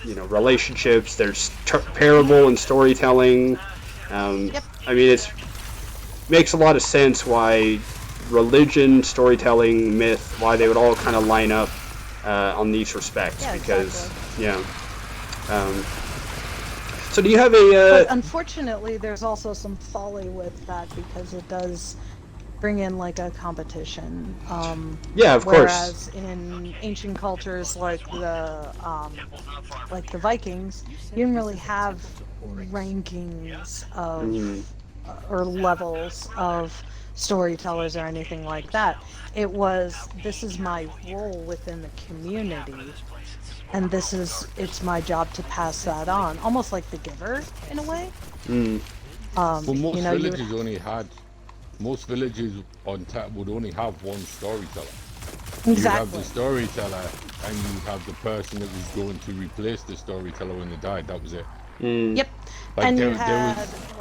relationships, there's parable and storytelling. Yep. I mean, it makes a lot of sense why religion, storytelling, myth, why they would all kind of line up on these respects. Yeah, because exactly. So do you have a? But unfortunately, there's also some folly with that because it does bring in like a competition. Yeah, of course. Whereas in ancient cultures like the Vikings, you didn't really have rankings of or levels of storytellers or anything like that. It was, this is my role within the community, and it's my job to pass that on, almost like The Giver in a way. Well, most villages on tap would only have one storyteller. Exactly. You have the storyteller, and you have the person that was going to replace the storyteller when they died. That was it. Yep. Like And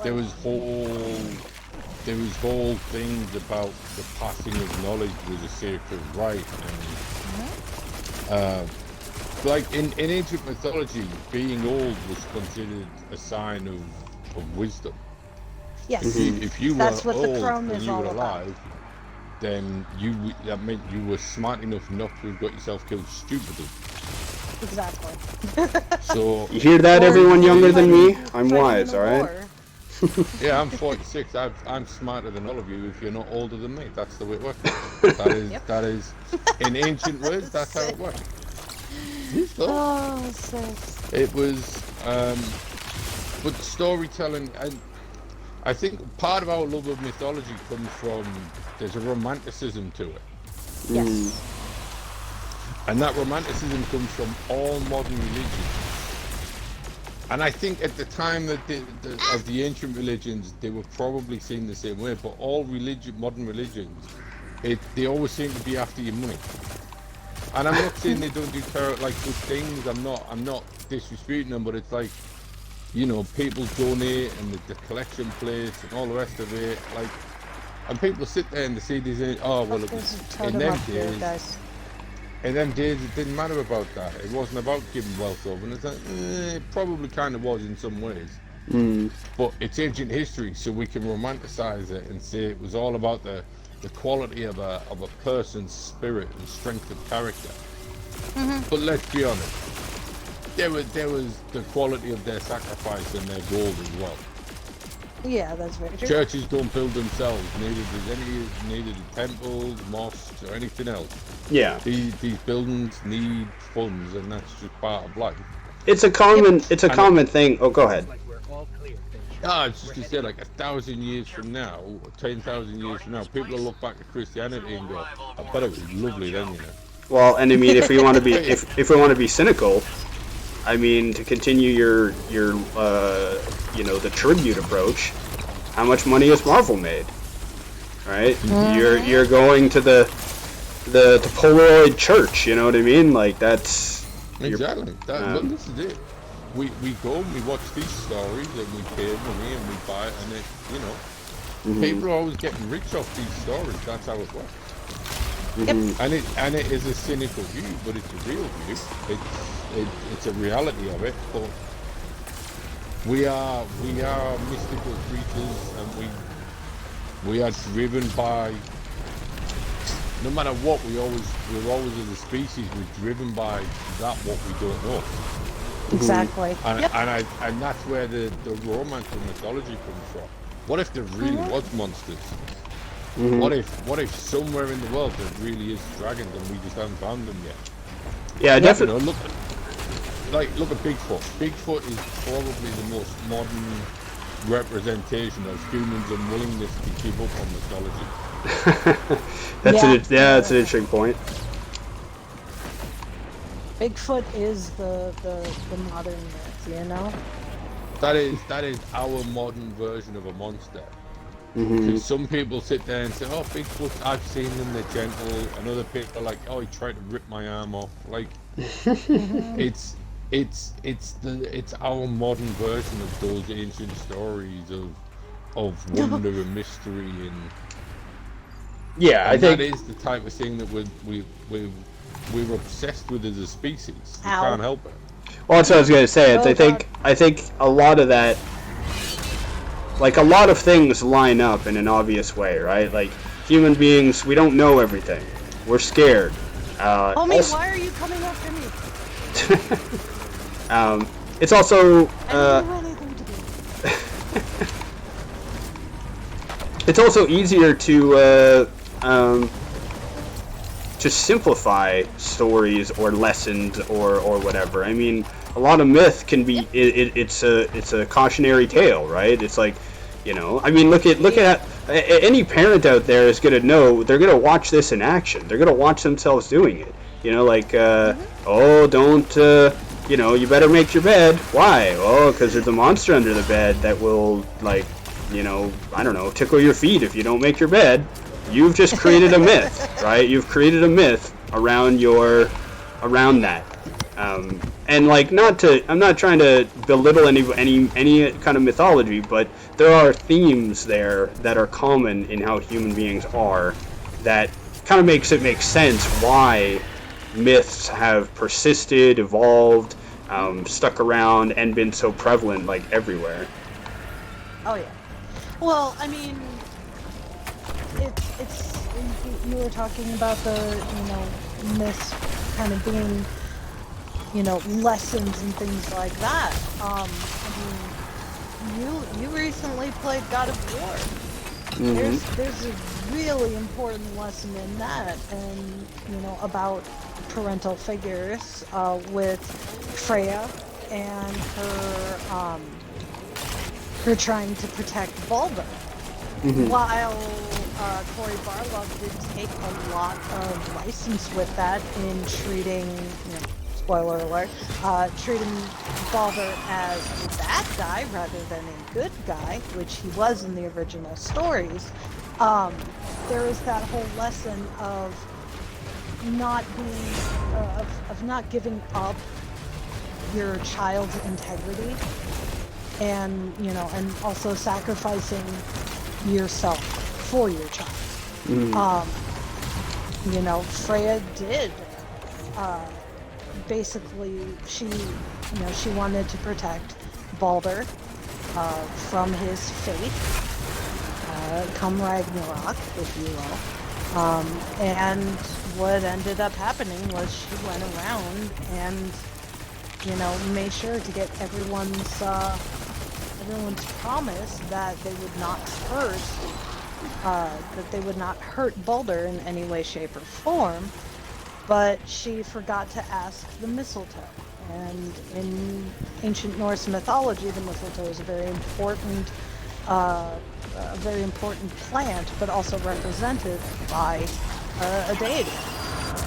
there was whole things about the passing of knowledge was a sacred right, and like in ancient mythology, being old was considered a sign of wisdom. Yes. If you were That's what old the throne and is you all were about. alive, then that meant you were smart enough not to have got yourself killed stupidly. Exactly. So You hear that, everyone younger than me? I'm wise, all right? yeah, I'm 46. I'm smarter than all of you if you're not older than me. That's the way it works. That is in ancient words. That's how it works. Oh, sis. It was, but storytelling, and I think part of our love of mythology comes from, there's a romanticism to it. Yes. And that romanticism comes from all modern religions. And I think at the time that of the ancient religions, they were probably seen the same way. But all modern religions, they always seem to be after your money. And I'm not saying they don't do good things. I'm not disrespecting them, but it's like, people donate and the collection plates and all the rest of it. Like, and people sit there and they see these. Oh well, it was in them days. In them days, it didn't matter about that. It wasn't about giving wealth over. And it's like, it probably kind of was in some ways. But it's ancient history, so we can romanticize it and say it was all about the quality of a person's spirit and strength of character. But let's be honest, there was the quality of their sacrifice and their gold as well. Yeah, that's very true. Churches don't build themselves, neither do temples, mosques, or anything else. Yeah. These buildings need funds, and that's just part of life. It's a common thing. Oh, go ahead. I was just to say, like 1,000 years from now, 10,000 years from now, people will look back at Christianity and go, "I bet it was lovely then, Well, and I mean, if we want to be if we want to be cynical, I mean, to continue your the tribute approach, how much money has Marvel made? Right? You're going to the Polaroid church, you know what I mean? Like, that's exactly well, this is it. We go and we watch these stories and we pay money and we buy it, and it, people are always getting rich off these stories. That's how it works. Yep. And it is a cynical view, but it's a real view. It's a reality of it. But we are mystical creatures, and we are driven by, no matter what, we're always as a species, we're driven by that what we don't know. Exactly. And that's where the romance of mythology comes from. What if there really was monsters? What if somewhere in the world there really is dragons and we just haven't found them yet? Yeah, definitely. Look at Bigfoot. Bigfoot is probably the most modern representation of humans' unwillingness to give up on mythology. That's an interesting point. Bigfoot is the modern myth, you know? That is our modern version of a monster. Because some people sit there and say, "Oh, Bigfoot, I've seen them, they're gentle," and other people are like, "Oh, he tried to rip my arm off." Like, it's our modern version of those ancient stories of wonder and mystery, and I think that is the type of thing that we're obsessed with as a species. We Ow. can't help it. Well, that's what I was gonna say. I think a lot of that, like, a lot of things line up in an obvious way, right? Like, human beings, we don't know everything. We're scared. Homie, why are you coming after me? It's also I don't have anything to do. it's also easier to simplify stories or lessons or whatever. I mean, a lot of myth can be it's a cautionary tale, right? It's like, I mean, look at any parent out there is gonna know, they're gonna watch this in action. They're gonna watch themselves doing it. Oh, don't you better make your bed. Why? Oh, because there's a monster under the bed that will, like, I don't know, tickle your feet if you don't make your bed. You've just created a myth, right? You've created a myth around that. And, like, I'm not trying to belittle any kind of mythology, but there are themes there that are common in how human beings are that kind of makes it make sense why myths have persisted, evolved, stuck around, and been so prevalent, like, everywhere. Oh, yeah. Well, I mean, it's you were talking about the, myths kind of being, lessons and things like that. I mean, you recently played God of War. There's a really important lesson in that, and about parental figures with Freya and her trying to protect Baldur. While Cory Barlog did take a lot of license with that in treating, spoiler alert, treating Baldur as a bad guy rather than a good guy, which he was in the original stories, there is that whole lesson of not giving up your child's integrity, and and also sacrificing yourself for your child. Freya did basically, she wanted to protect Baldur from his fate, come Ragnarok, if you will. And what ended up happening was she went around and made sure to get everyone's promise that they would not hurt Baldur in any way, shape, or form, but she forgot to ask the mistletoe. And in ancient Norse mythology, the mistletoe is a very important plant, but also represented by a deity.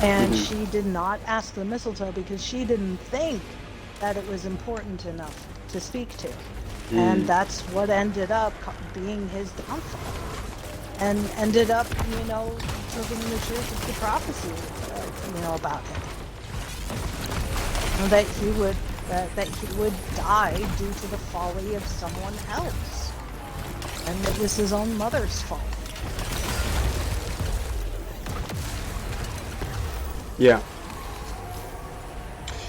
And she did not ask the mistletoe because she didn't think that it was important enough to speak to. And that's what ended up being his downfall. And ended up, proving the truth of the prophecy, about him. And that he would die due to the folly of someone else. And it was his own mother's fault. Yeah.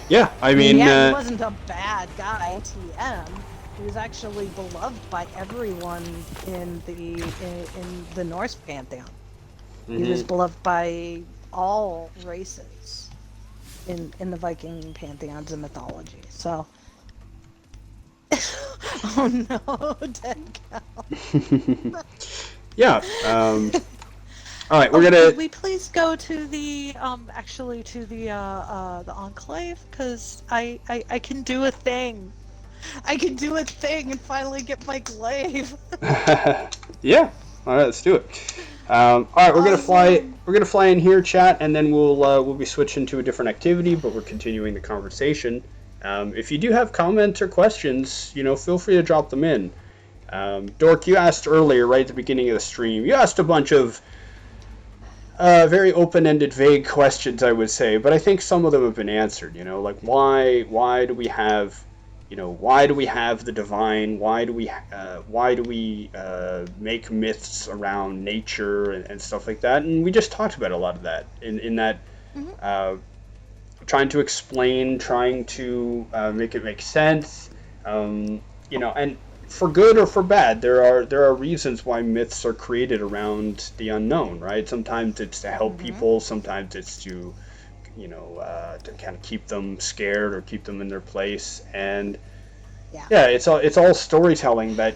Yeah, I mean... he wasn't a bad guy, TM. He was actually beloved by everyone in the Norse pantheon. He was beloved by all races in the Viking pantheons and mythology. So, oh no, dead cow. Yeah. All right, we're gonna. Could we please go to the the enclave? Because I can do a thing. I can do a thing and finally get my glaive. Yeah. All right, let's do it. All right, we're gonna fly. We're gonna fly in here, chat, and then we'll be switching to a different activity, but we're continuing the conversation. If you do have comments or questions, feel free to drop them in. Dork, you asked earlier, right at the beginning of the stream, you asked a bunch of very open-ended, vague questions, I would say, but I think some of them have been answered. Like why do we have the divine? Why do we make myths around nature and stuff like that? And we just talked about a lot of that in that trying to explain, trying to make it make sense, and for good or for bad, there are reasons why myths are created around the unknown, right? Sometimes it's to help people, sometimes it's to to kind of keep them scared or keep them in their place. And it's all storytelling that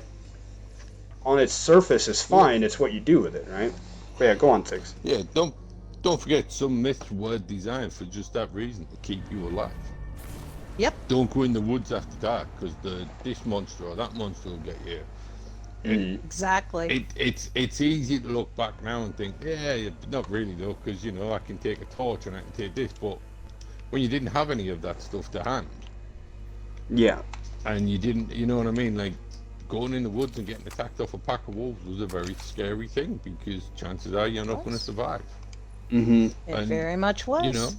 on its surface is fine. It's what you do with it, right? But yeah, go on, Six. Yeah, don't forget, some myths were designed for just that reason, to keep you alive. Yep. Don't go in the woods after dark, because this monster or that monster will get you. Exactly. It's easy to look back now and think, yeah, not really though, because I can take a torch and I can take this, but when you didn't have any of that stuff to hand, and you didn't, you know what I mean, like going in the woods and getting attacked off a pack of wolves was a very scary thing, because chances are you're not going to survive. It very much was.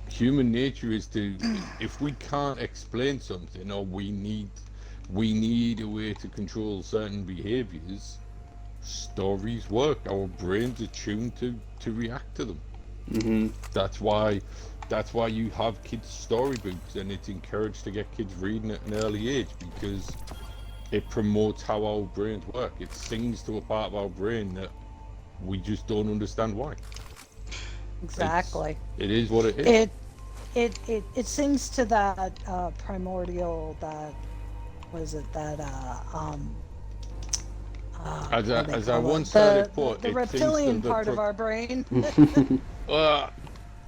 Human nature is to, if we can't explain something, or we need a way to control certain behaviors, stories work. Our brains are tuned to react to them. That's why you have kids' storybooks, and it's encouraged to get kids reading at an early age, because it promotes how our brains work. It sings to a part of our brain that we just don't understand why. Exactly. It is what it is. It sings to that primordial, that was it that as I once heard it put, the reptilian part of our brain. I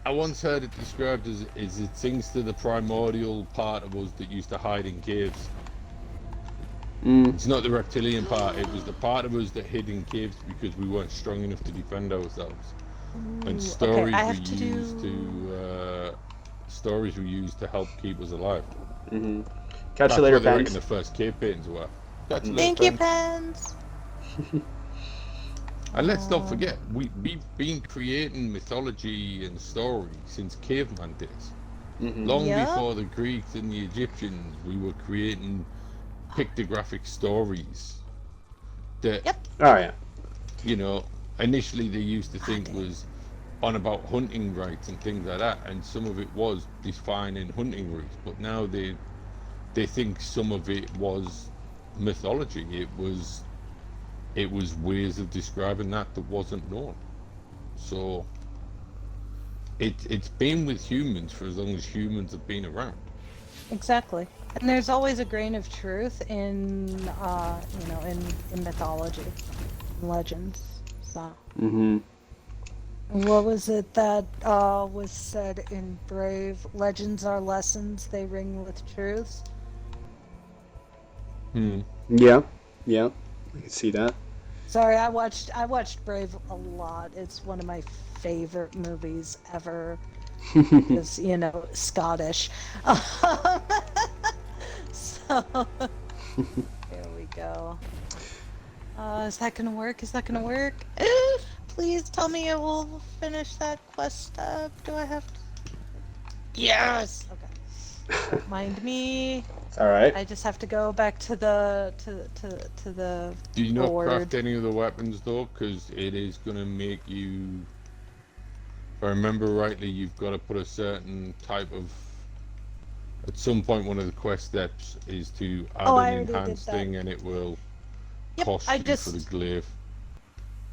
once heard it described as it sings to the primordial part of us that used to hide in caves. It's not the reptilian part, it was the part of us that hid in caves because we weren't strong enough to defend ourselves. And stories were used to help keep us alive. Catch you later, Pens. The first cave paintings were. Thank you, Pens. And let's not forget, we've been creating mythology and story since caveman days. Long before the Greeks and the Egyptians, we were creating pictographic stories that, initially they used to think was on about hunting rights and things like that, and some of it was defining hunting routes, but now they think some of it was mythology. It was ways of describing that wasn't known. So it's been with humans for as long as humans have been around. Exactly. And there's always a grain of truth in in mythology, legends. So. What was it that was said in Brave? Legends are lessons; they ring with truths. Yeah, I can see that. Sorry, I watched Brave a lot. It's one of my favorite movies ever. because, Scottish. So, there we go. Is that gonna work? Is that gonna work? Please tell me it will finish that quest up. Do I have to? Yes! Okay. Don't mind me. It's alright. I just have to go back to the Do you not board. craft any of the weapons though? Because it is going to make you. If I remember rightly, you've got to put a certain type of. At some point, one of the quest steps is to add an enhanced thing, and it will cost you for the glaive.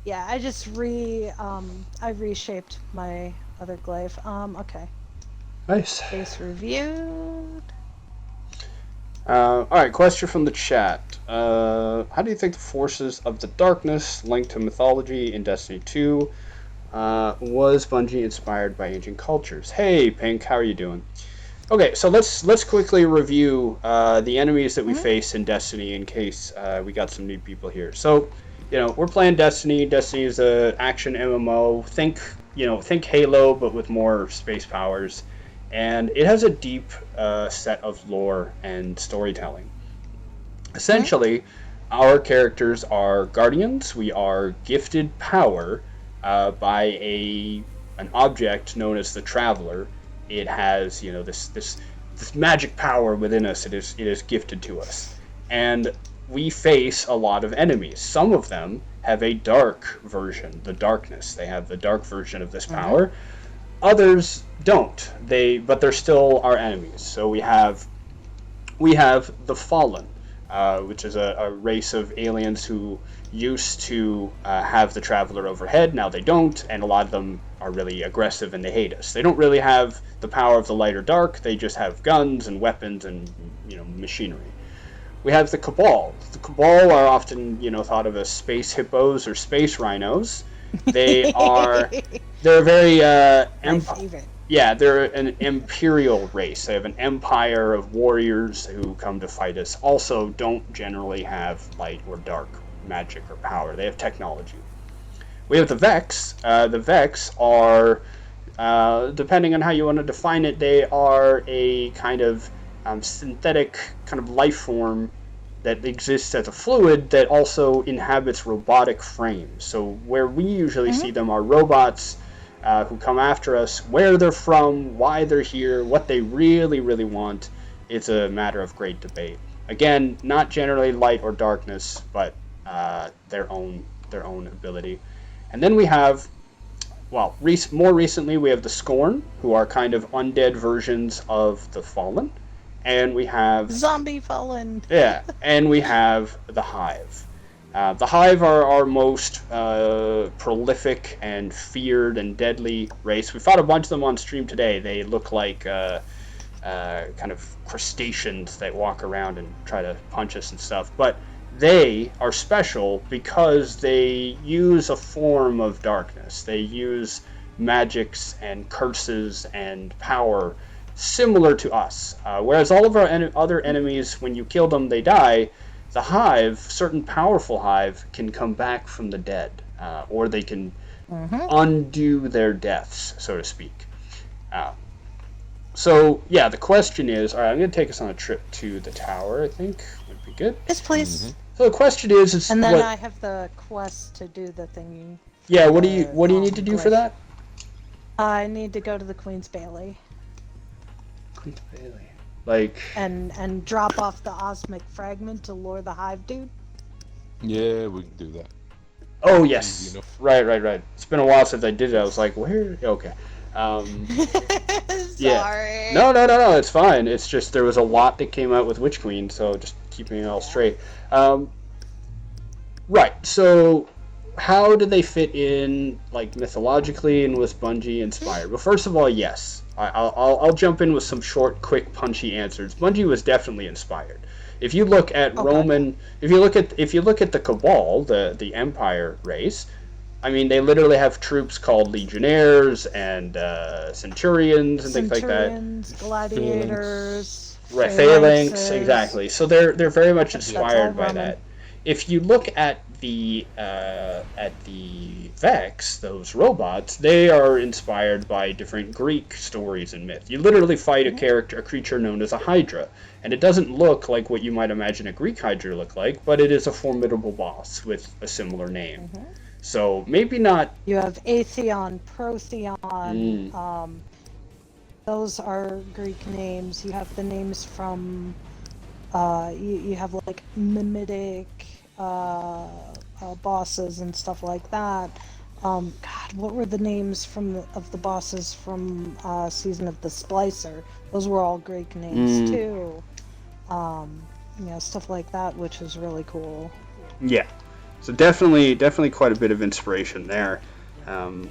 Yeah, I just I reshaped my other glaive. Okay. Nice. Base reviewed. Alright, question from the chat. How do you think the forces of the darkness linked to mythology in Destiny 2 was Bungie inspired by ancient cultures? Hey, Pink, how are you doing? Okay, so let's quickly review the enemies that we face in Destiny in case we got some new people here. So, we're playing Destiny. Destiny is an action MMO. Think Halo, but with more space powers. And it has a deep set of lore and storytelling. Essentially, our characters are guardians. We are gifted power by an object known as the Traveler. It has, this magic power within us. It is gifted to us, and we face a lot of enemies. Some of them have a dark version, the darkness. They have the dark version of this power. Others don't. But they're still our enemies. So we have the Fallen, which is a race of aliens who used to have the Traveler overhead. Now they don't, and a lot of them are really aggressive and they hate us. They don't really have the power of the light or dark. They just have guns and weapons and machinery. We have the Cabal. The Cabal are often thought of as space hippos or space rhinos. They're very they're an imperial race. They have an empire of warriors who come to fight us. Also, don't generally have light or dark magic or power. They have technology. We have the Vex. The Vex are, depending on how you want to define it, they are a kind of synthetic kind of life form that exists as a fluid that also inhabits robotic frames. So where we usually see them are robots who come after us. Where they're from, why they're here, what they really, really want, it's a matter of great debate. Again, not generally light or darkness, but their own ability. And then we have, more recently we have the Scorn, who are kind of undead versions of the Fallen. And we have... Zombie Fallen! Yeah, and we have the Hive. The Hive are our most prolific and feared and deadly race. We fought a bunch of them on stream today. They look like kind of crustaceans that walk around and try to punch us and stuff. But they are special because they use a form of darkness. They use magics and curses and power similar to us. Whereas all of our other enemies, when you kill them, they die. The Hive, certain powerful Hive, can come back from the dead, or they can undo their deaths, so to speak. So, yeah, the question is, all right, I'm going to take us on a trip to the tower, I think. Would be good. Yes, please. So the question is... And then I have the quest to do the thingy. Yeah, what do you need to do for that? I need to go to the Queen's Bailey. Queen's Bailey. Like... And drop off the Osmic Fragment to lure the Hive dude? Yeah, we can do that. Oh, yes. Right. It's been a while since I did it. I was like, where? Okay. Sorry. Yeah. No, it's fine. It's just there was a lot that came out with Witch Queen, so just keeping it all straight. Right, so how do they fit in, like, mythologically, and was Bungie inspired? Well, first of all, yes. I'll jump in with some short, quick, punchy answers. Bungie was definitely inspired. If you look at if you look at the Cabal, the Empire race, I mean, they literally have troops called Legionnaires and Centurions and things like that. Centurions, Gladiators, Right, Phalanx, exactly. So they're very much inspired by that. if you look at the Vex, those robots, they are inspired by different Greek stories and myth. You literally fight a creature known as a Hydra, and it doesn't look like what you might imagine a Greek Hydra look like, but it is a formidable boss with a similar name. So maybe not. You have Atheon, Protheon. Mm. Those are Greek names. You have the names from. You have like mimetic bosses and stuff like that. God, what were the names of the bosses from Season of the Splicer? Those were all Greek names too. Stuff like that, which is really cool. Yeah. So definitely quite a bit of inspiration there. And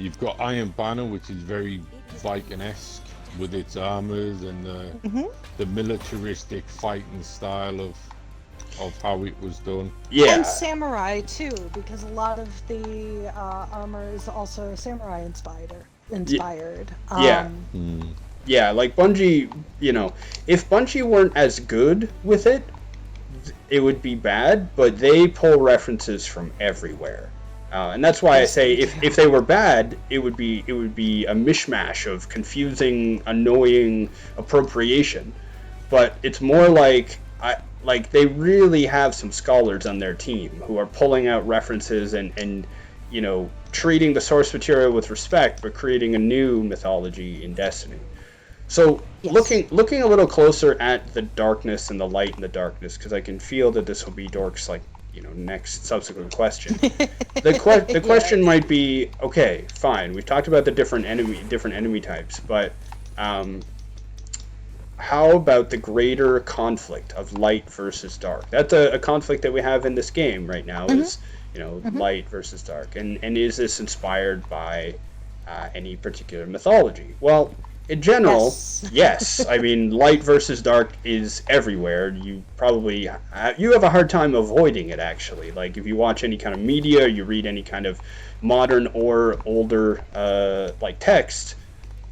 you've got Iron Banner, which is very Viking-esque with its armors and the militaristic fighting style of how it was done. Yeah. And samurai too, because a lot of the armor is also samurai inspired. Yeah. Yeah, like Bungie, if Bungie weren't as good with it, it would be bad, but they pull references from everywhere. And that's why I say if they were bad, it would be a mishmash of confusing, annoying appropriation. But it's more like they really have some scholars on their team who are pulling out references and treating the source material with respect, but creating a new mythology in Destiny. So looking a little closer at the darkness and the light and the darkness, because I can feel that this will be Dork's next subsequent question. The question might be, okay, fine. We've talked about the different enemy types, but how about the greater conflict of light versus dark? That's a conflict that we have in this game right now. Is light versus dark, and is this inspired by any particular mythology? Well, in general, yes. I mean, light versus dark is everywhere. You probably you have a hard time avoiding it, actually. Like, if you watch any kind of media, you read any kind of modern or older text,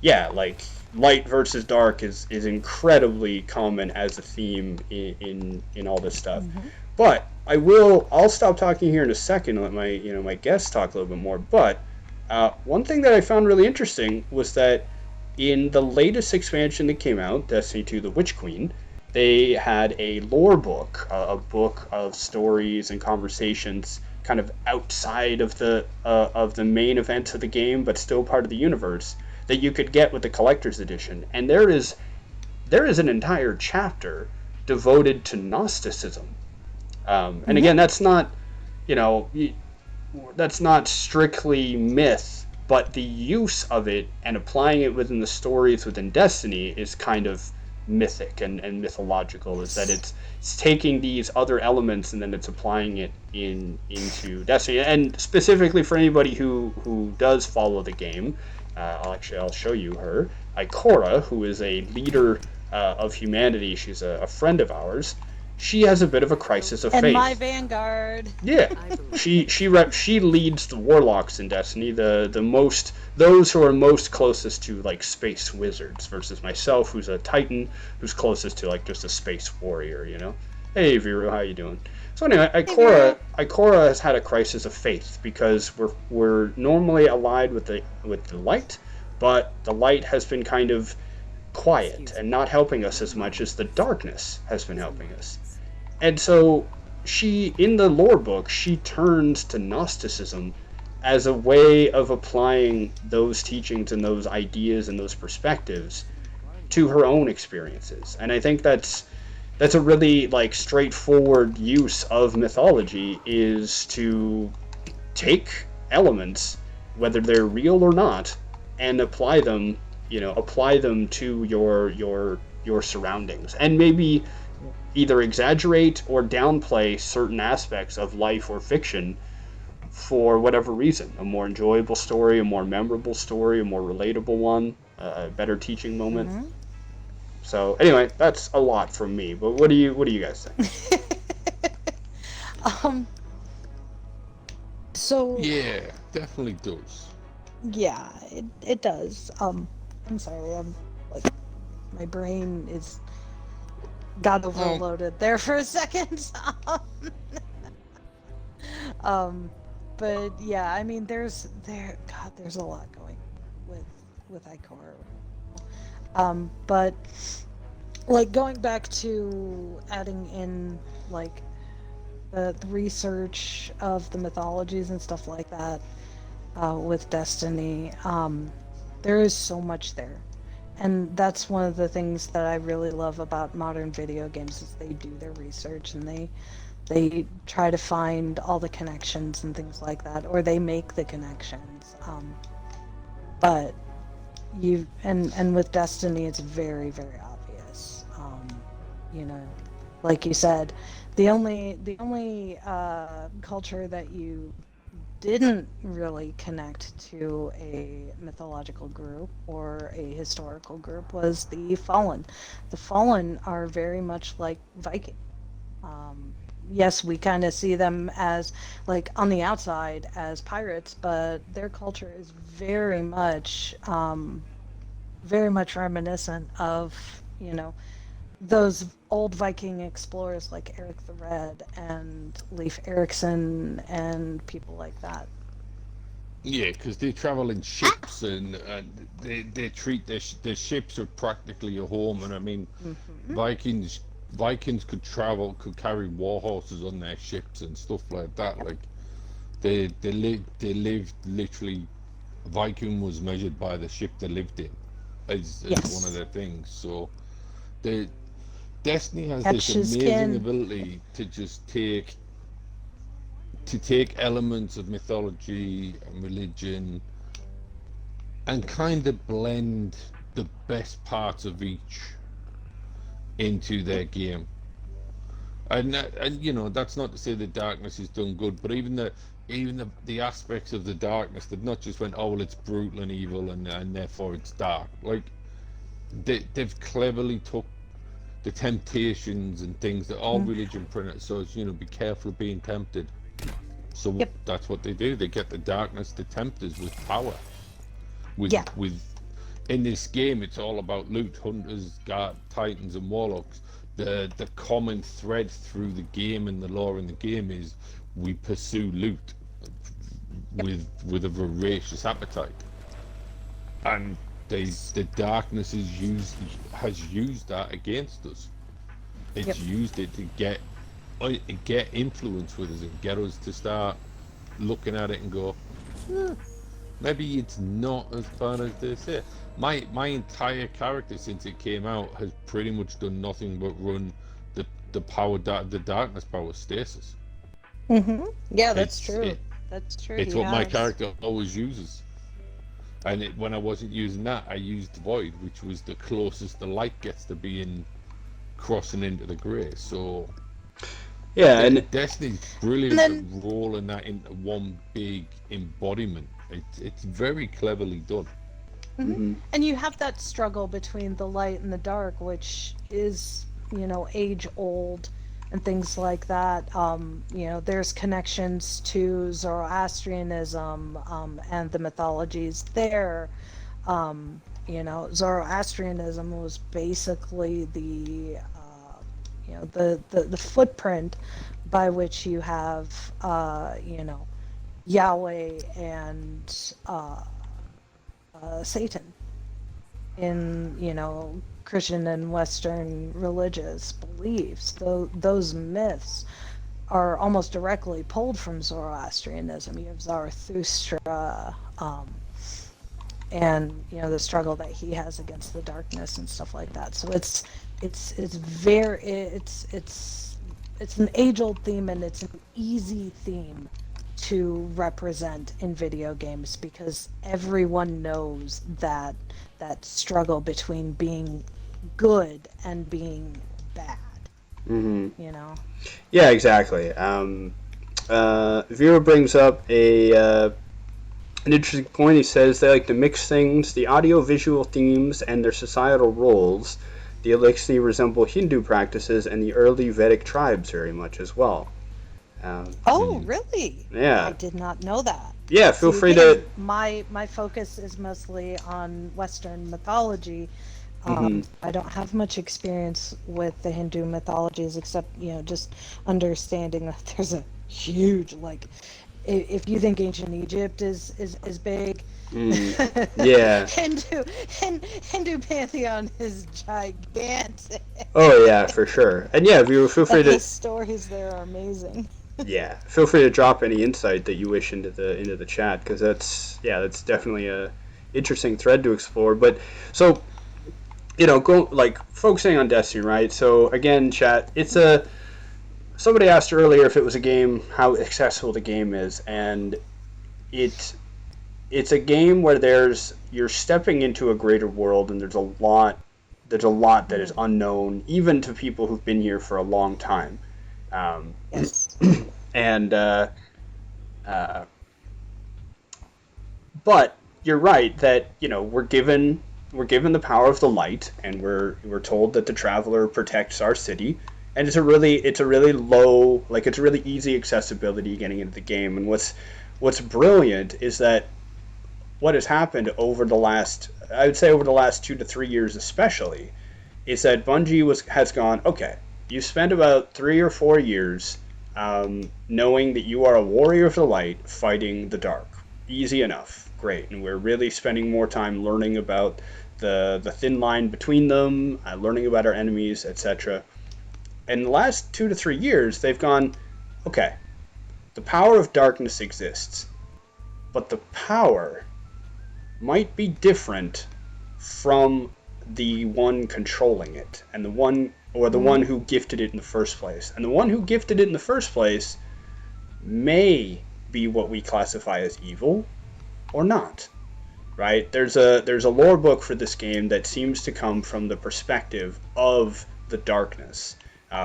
like light versus dark is incredibly common as a theme in all this stuff. But I'll stop talking here in a second and let my guests talk a little bit more. But one thing that I found really interesting was that in the latest expansion that came out, Destiny 2: The Witch Queen, they had a lore book, a book of stories and conversations kind of outside of the main events of the game, but still part of the universe, that you could get with the collector's edition. And there is an entire chapter devoted to Gnosticism. And again, that's not strictly myth, but the use of it and applying it within the stories within Destiny is kind of mythic and mythological. Is that it's taking these other elements and then it's applying it into Destiny. And specifically for anybody who does follow the game, I'll show you her, Ikora, who is a leader of humanity. She's a friend of ours. She has a bit of a crisis of faith. And my vanguard. Yeah, she leads the warlocks in Destiny, those who are most closest to like space wizards, versus myself, who's a Titan, who's closest to like just a space warrior. Hey Viru, how you doing? So anyway, Ikora has had a crisis of faith because we're normally allied with the light, but the light has been kind of quiet and not helping us as much as the darkness has been helping us. And so in the lore book, she turns to Gnosticism as a way of applying those teachings and those ideas and those perspectives to her own experiences. And I think that's a really straightforward use of mythology, is to take elements, whether they're real or not, and apply them to your surroundings, and maybe either exaggerate or downplay certain aspects of life or fiction for whatever reason. A more enjoyable story, a more memorable story, a more relatable one, a better teaching moment. So anyway, that's a lot from me. But what do you guys think? So yeah, definitely does. Yeah, it does. I'm sorry. I'm my brain is got overloaded there for a second. But yeah, I mean, there's a lot going with Ikor. But like going back to adding in like the research of the mythologies and stuff like that with Destiny, there is so much there. And that's one of the things that I really love about modern video games is they do their research and they try to find all the connections and things like that, or they make the connections. But and with Destiny, it's very, very obvious. You know, like you said, the only culture that you didn't really connect to a mythological group or a historical group was the Fallen. The Fallen are very much like Viking. Yes, we kind of see them as like on the outside as pirates, but their culture is very much reminiscent of, you know, those old Viking explorers like Eric the Red and Leif Erikson and people like that. Yeah, because they travel in ships and they treat their ships are practically a home. And I mean, Vikings could carry war horses on their ships and stuff like that. Like they lived literally. Viking was measured by the ship they lived in, as one of their things. So the Destiny has this amazing ability to just take elements of mythology and religion and kind of blend the best parts of each into their game. And you know, that's not to say the darkness is done good, but even the aspects of the darkness that not just went, oh well, it's brutal and evil and therefore it's dark. Like they've cleverly took the temptations and things that all religion printed. So it's, you know, be careful of being tempted. So that's what they do. They get the darkness to tempt us with power. With in this game, it's all about loot, hunters, guard, titans, and warlocks. The common thread through the game and the lore in the game is we pursue loot with a voracious appetite, and the darkness has used that against us. It's used it to get influence with us and get us to start looking at it and go, maybe it's not as bad as they say. My entire character since it came out has pretty much done nothing but run the darkness power stasis. Yeah, that's true. That's true. It's what my character always uses. And when I wasn't using that, I used Void, which was the closest the light gets to being crossing into the grey. So yeah, and Destiny's brilliant at rolling that into one big embodiment. It's very cleverly done. And you have that struggle between the light and the dark, which is, you know, age old and things like that. You know, there's connections to Zoroastrianism and the mythologies there. You know, Zoroastrianism was basically the footprint by which you have you know, Yahweh and Satan in, you know, Christian and Western religious beliefs. Those myths are almost directly pulled from Zoroastrianism. You have Zarathustra, and, you know, the struggle that he has against the darkness and stuff like that. So it's an age-old theme, and it's an easy theme to represent in video games because everyone knows that struggle between being good and being bad. You know? Yeah, exactly. Vera brings up an interesting point. He says they like to mix things, the audio-visual themes and their societal roles. The Elixir resemble Hindu practices and the early Vedic tribes very much as well. Really? Yeah. I did not know that. Yeah, feel free to... My focus is mostly on Western mythology, I don't have much experience with the Hindu mythologies except, just understanding that there's a huge, like, if you think ancient Egypt is big, Yeah. Hindu pantheon is gigantic. Oh yeah, for sure. And yeah, feel free The to stories there are amazing. feel free to drop any insight that you wish into the chat, because that's definitely a interesting thread to explore. But so go like focusing on Destiny, right? So again, chat, it's a somebody asked earlier if it was a game, how accessible the game is, and it it's a game where you're stepping into a greater world, and there's a lot that is unknown even to people who've been here for a long time. Um, Yes. and uh, but you're right that we're given the power of the light, and we're told that the traveler protects our city, and it's a really low, like, it's a really easy accessibility getting into the game. And what's brilliant is that what has happened over the last, I would say over the last 2 to 3 years especially, is that Bungie has gone, okay, you spent about 3 or 4 years knowing that you are a warrior of the light fighting the dark. Easy enough, great. And we're really spending more time learning about the thin line between them, learning about our enemies, etc. In the last 2 to 3 years, they've gone, okay, the power of darkness exists, but the power might be different from the one controlling it, and the one who gifted it in the first place. And the one who gifted it in the first place may be what we classify as evil or not. Right? There's a lore book for this game that seems to come from the perspective of the darkness,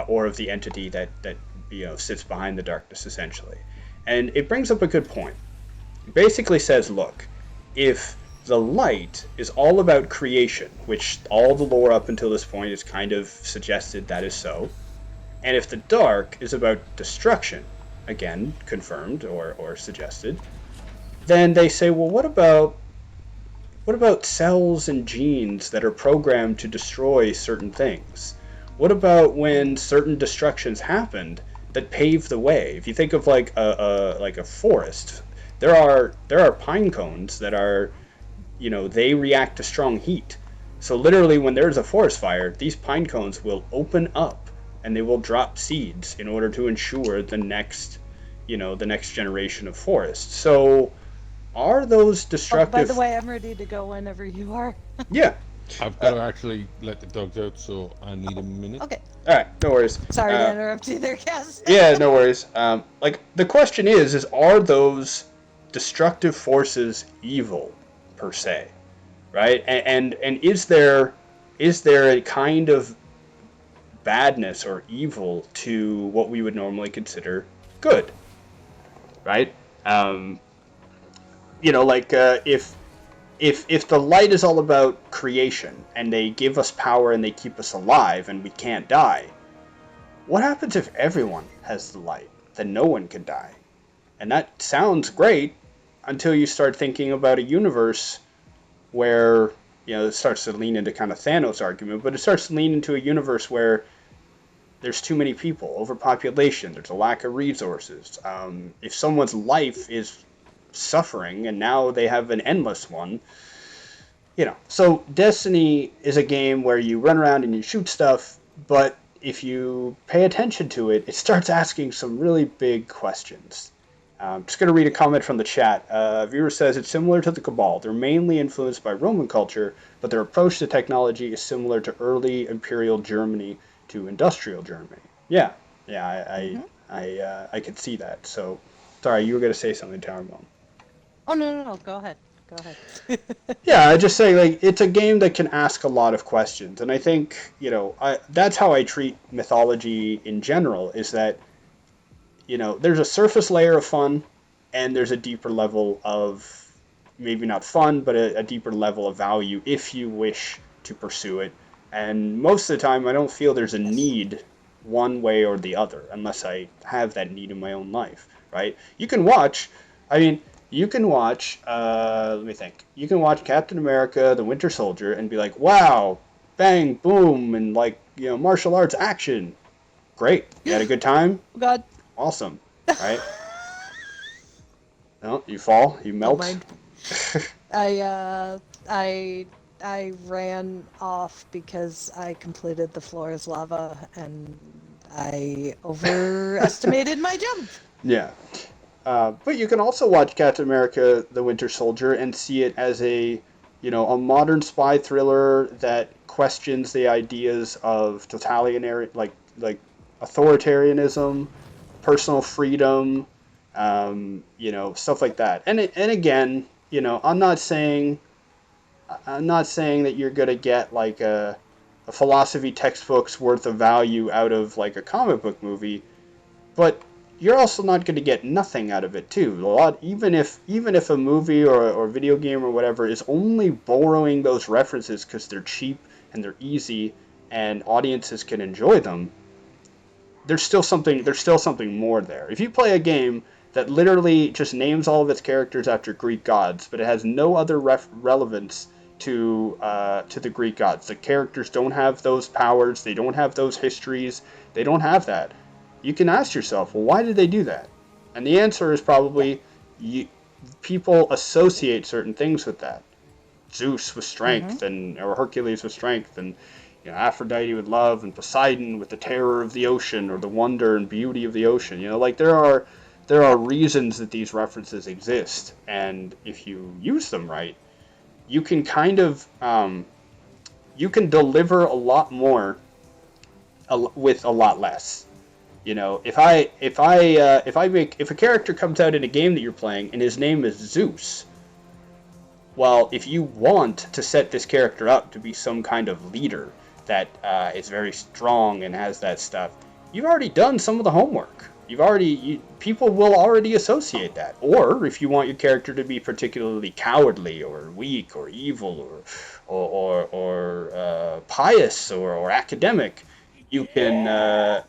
or of the entity that sits behind the darkness, essentially. And it brings up a good point. It basically says, look, if the light is all about creation, which all the lore up until this point has kind of suggested that is so, and if the dark is about destruction, again, confirmed or suggested, then they say, well, what about cells and genes that are programmed to destroy certain things? What about when certain destructions happened that paved the way? If you think of like a forest, there are pine cones that are, they react to strong heat. So literally, when there's a forest fire, these pine cones will open up and they will drop seeds in order to ensure the next generation of forests. So are those Oh, by destructive? the way, I'm ready to go whenever you are. Yeah. I've got to actually let the dogs out, so I need a minute. Okay. All right. No worries. Sorry to interrupt you there, Cass. Yeah. No worries. Like, the question is are those destructive forces evil per se, right? And is there a kind of badness or evil to what we would normally consider good, right? Um, like, if the light is all about creation and they give us power and they keep us alive and we can't die, what happens if everyone has the light? Then no one can die. And that sounds great until you start thinking about a universe where, it starts to lean into kind of Thanos' argument, but it starts to lean into a universe where there's too many people, overpopulation, there's a lack of resources. If someone's life is suffering and now they have an endless one, So Destiny is a game where you run around and you shoot stuff, but if you pay attention to it, it starts asking some really big questions. I'm just going to read a comment from the chat. A viewer says it's similar to the Cabal. They're mainly influenced by Roman culture, but their approach to technology is similar to early imperial Germany to industrial Germany. Yeah, I could see that. So, sorry, you were going to say something, TowerMom. Oh, no. Go ahead. Go ahead. Yeah, I just say, like, it's a game that can ask a lot of questions, and I think that's how I treat Mythology in general. Is that there's a surface layer of fun, and there's a deeper level of, maybe not fun, but a deeper level of value if you wish to pursue it. And most of the time, I don't feel there's a need one way or the other, unless I have that need in my own life, right? You can watch, I mean, let me think. You can watch Captain America, The Winter Soldier, and be like, wow, bang, boom, and like, martial arts action. Great. You had a good time? Oh God. Awesome. Right? No, you fall, you Don't melt. mind. I uh I ran off because I completed the floor is lava and I overestimated my jump. Yeah. But you can also watch Captain America: The Winter Soldier and see it as a modern spy thriller that questions the ideas of totalitarian, like authoritarianism, personal freedom, stuff like that. And again, I'm not saying that you're gonna get like a philosophy textbook's worth of value out of like a comic book movie, but you're also not going to get nothing out of it too. Even if a movie or video game or whatever is only borrowing those references because they're cheap and they're easy and audiences can enjoy them, there's still something more there. If you play a game that literally just names all of its characters after Greek gods, but it has no other relevance to the Greek gods, the characters don't have those powers, they don't have those histories, they don't have that. You can ask yourself, well, why did they do that? And the answer is Yeah. probably people associate certain things with that. Zeus with Mm-hmm. strength, and or Hercules with strength, and Aphrodite with love, and Poseidon with the terror of the ocean or the wonder and beauty of the ocean. Like there are Yep. reasons that these references exist, and if you use them right, you can kind of you can deliver a lot more with a lot less. If a character comes out in a game that you're playing and his name is Zeus, well, if you want to set this character up to be some kind of leader that is very strong and has that stuff, you've already done some of the homework. People will already associate that. Or if you want your character to be particularly cowardly or weak or evil or pious or academic, you can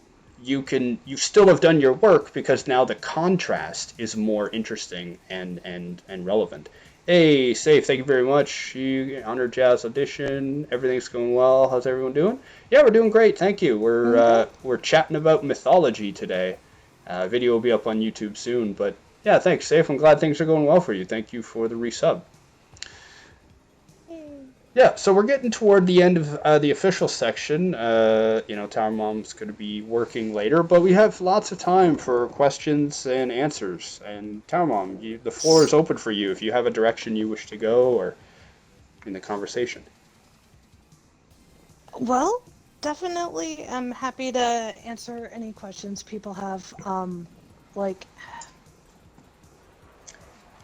you still have done your work because now the contrast is more interesting and relevant. Hey, Safe, thank you very much. You honored Jazz audition. Everything's going well. How's everyone doing? Yeah, we're doing great. Thank you. We're chatting about mythology today. Video will be up on YouTube soon. But yeah, thanks, Safe. I'm glad things are going well for you. Thank you for the resub. Yeah, so we're getting toward the end of the official section. TowerMom's going to be working later, but we have lots of time for questions and answers. And TowerMom, the floor is open for you if you have a direction you wish to go or in the conversation. Well, definitely I'm happy to answer any questions people have. Like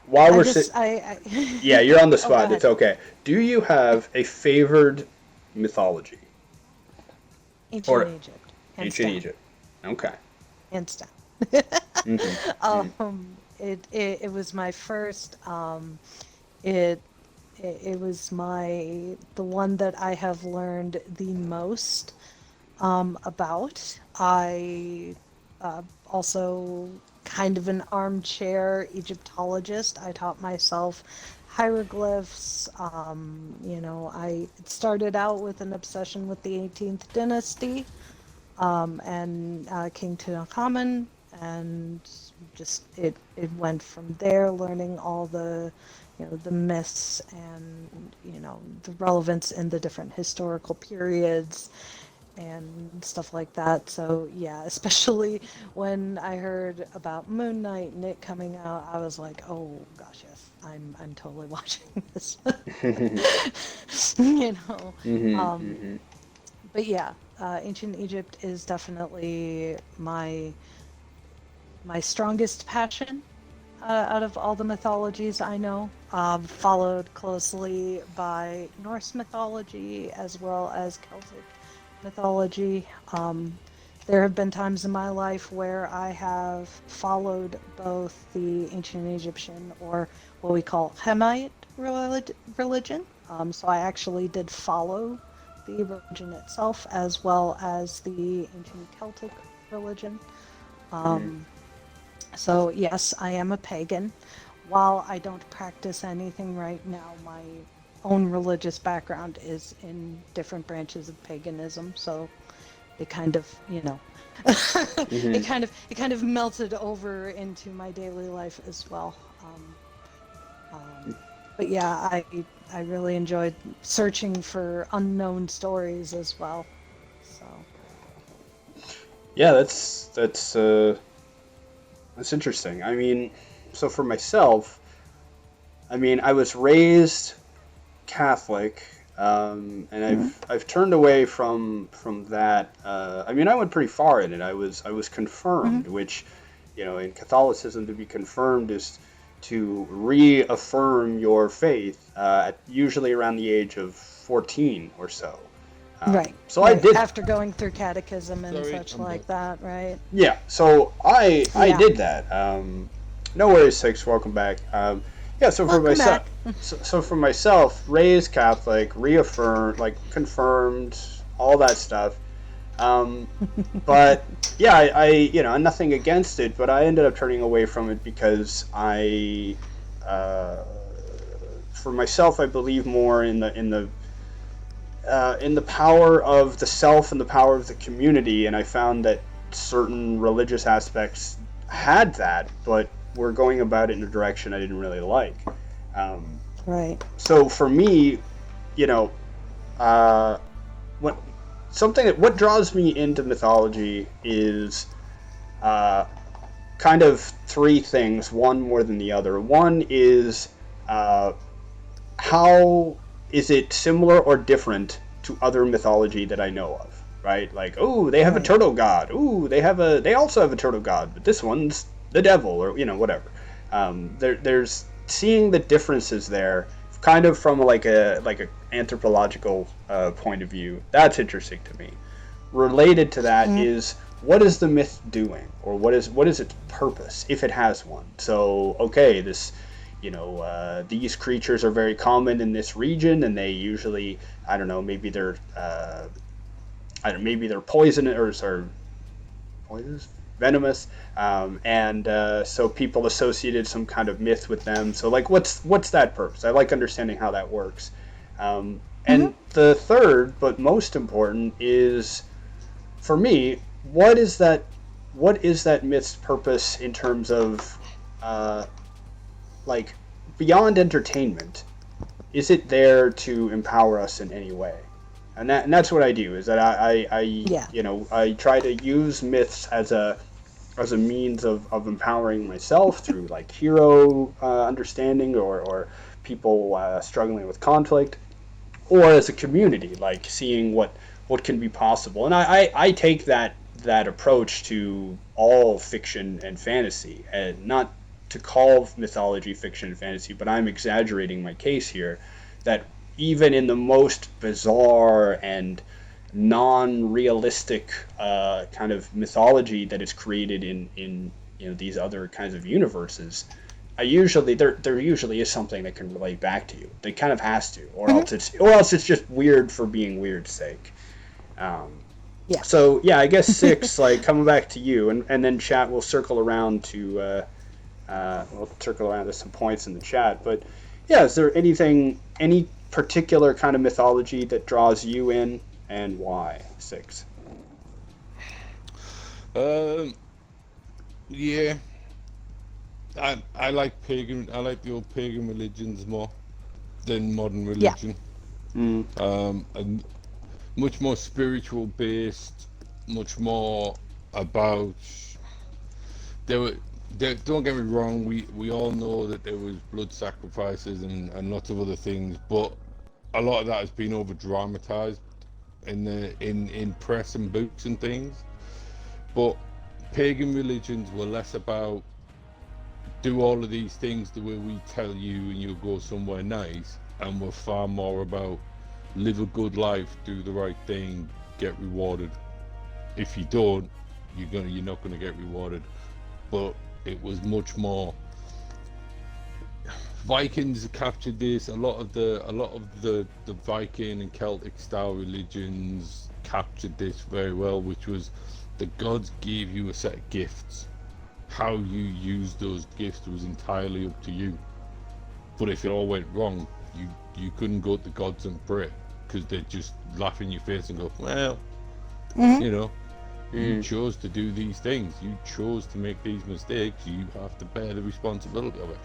While I we're just sit, I yeah, you're on the Oh, go spot. It's ahead. okay. Do you have a favored mythology Ancient or Egypt, hands ancient down, Egypt? Okay. hands down. Mm-hmm. Mm-hmm. It was my first. It it was the one that I have learned the most about. I also kind of an armchair Egyptologist. I taught myself hieroglyphs. I started out with an obsession with the 18th dynasty and King Tutankhamun, and just it went from there, learning all the myths and the relevance in the different historical periods and stuff like that. So yeah, especially when I heard about Moon Knight and it coming out, I was like, oh gosh, yes, I'm totally watching this. you know. Mm-hmm. Um, Mm-hmm. but yeah, ancient Egypt is definitely my strongest passion out of all the mythologies I know, followed closely by Norse mythology as well as Celtic mythology. There have been times in my life where I have followed both the ancient Egyptian or what we call Hamite religion. So I actually did follow the religion itself as well as the ancient Celtic religion. Um, so yes, I am a pagan. While I don't practice anything right now, my own religious background is in different branches of paganism, so it kind of, you know, Hmm. it kind of melted over into my daily life as well. But yeah, I really enjoyed searching for unknown stories as well. So Yeah, that's interesting. I mean, so for myself, I mean, I was raised Catholic, and I've turned away from that. I mean, I went pretty far in it. I was confirmed, which, you know, in Catholicism, to be confirmed is to reaffirm your faith, usually around the age of 14 or so. So I right. did. After going through catechism and Sorry, such I'm back. like that, right? Yeah, so I Yeah. did that. No worries, Six. Welcome back. Yeah, so for Welcome myself, back. so for myself, raised Catholic, reaffirmed, like confirmed, all that stuff. But yeah, you know, nothing against it, but I ended up turning away from it because uh, for myself, I believe more in the power of the self and the power of the community, and I found that certain religious aspects had that, but were going about it in a direction I didn't really like. Um, Right. so for me, you know, uh, what what draws me into mythology is uh, kind of three things. One more than the other. One is uh, how is it similar or different to other mythology that I know of? Right? Like, oh, they have a Right. turtle god. Ooh, they also have a turtle god, but this one's the devil, or you know, whatever. There's seeing the differences there, kind of from like a anthropological point of view. That's interesting to me. Related to that Mm, is what is the myth doing, or what is its purpose if it has one? So okay, this these creatures are very common in this region, and they usually, I don't know, maybe they're poisonous or poisonous, venomous, and so people associated some kind of myth with them. So like, what's that purpose? I like understanding how that works. mhm. And the third, but most important, is for me, what is that myth's purpose in terms of uh, like beyond entertainment? Is it there to empower us in any way? And that's what I do. Is that Yeah. I try to use myths as a means of empowering myself through like hero understanding, or people struggling with conflict, or as a community, like seeing what can be possible. And I take that approach to all fiction and fantasy, and not to call mythology fiction and fantasy, but I'm exaggerating my case here, that even in the most bizarre and non-realistic kind of mythology that is created in these other kinds of universes, there usually is something that can relate back to you. They kind of has to, or Mhm. else it's just weird for being weird's sake. Um, Yeah. so yeah, I guess Six, like coming back to you, and then chat. We'll circle around to some points in the chat. But yeah, is there any particular kind of mythology that draws you in, and why? Six. Um, yeah, I like pagan. I like the old pagan religions more than modern Yeah. religion. Mm, And much more spiritual based, much more about there were. Don't get me wrong. We all know that there was blood sacrifices and lots of other things, but a lot of that has been over dramatized in press and books and things. But pagan religions were less about do all of these things the way we tell you and you'll go somewhere nice, and were far more about live a good life, do the right thing, get rewarded. If you don't, you're not gonna get rewarded. But it was much more. Vikings captured this. A lot of the Viking and Celtic style religions captured this very well, which was the gods gave you a set of gifts. How you use those gifts was entirely up to you. But if it all went wrong, you you couldn't go to the gods and pray because they'd just laugh in your face and go, well, Mhm. you know, you Mm. chose to do these things, you chose to make these mistakes, you have to bear the responsibility of it.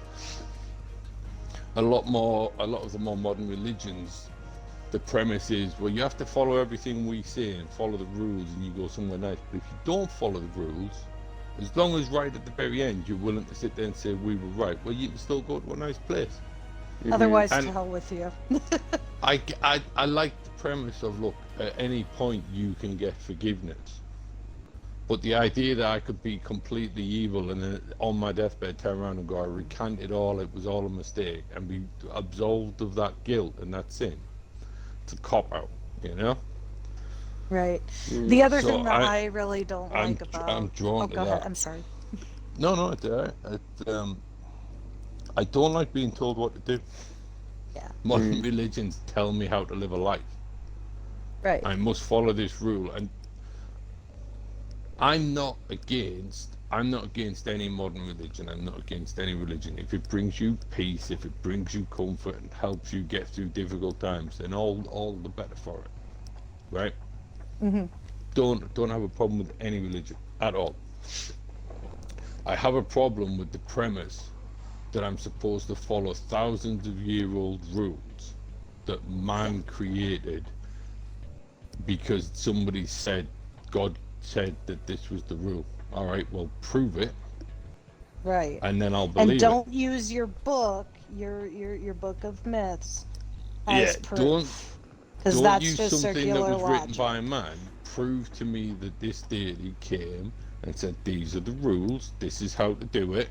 A lot of the more modern religions, the premise is, well, you have to follow everything we say and follow the rules and you go somewhere nice. But if you don't follow the rules, as long as right at the very end you're willing to sit there and say we were right, well, you can still go to a nice place. Mhm. Otherwise, to And hell with you. I like the premise of, look, at any point you can get forgiveness. But the idea that I could be completely evil and then on my deathbed turn around and go, I recanted all, it was all a mistake, and be absolved of that guilt and that sin, it's a cop out, you know? Right. Mm. The other So thing that I really don't I'm like I'm about. drawn Oh, to go ahead. that. I'm sorry. No, it's all right. I don't like being told what to do. Yeah. Modern religions tell me how to live a life. Right. I must follow this rule, and I'm not against any modern religion. I'm not against any religion. If it brings you peace, if it brings you comfort and helps you get through difficult times, then all the better for it. Right? Mm-hmm. Don't have a problem with any religion at all. I have a problem with the premise that I'm supposed to follow thousands of year old rules that man created because somebody said, God said that this was the rule. All right, well, prove it, Right. and then I'll And believe it. don't use your book, your book of myths, Yeah, as proof, because don't that's use just something that circular was written by a logic. man. Prove to me that this deity came and said these are the rules, this is how to do it,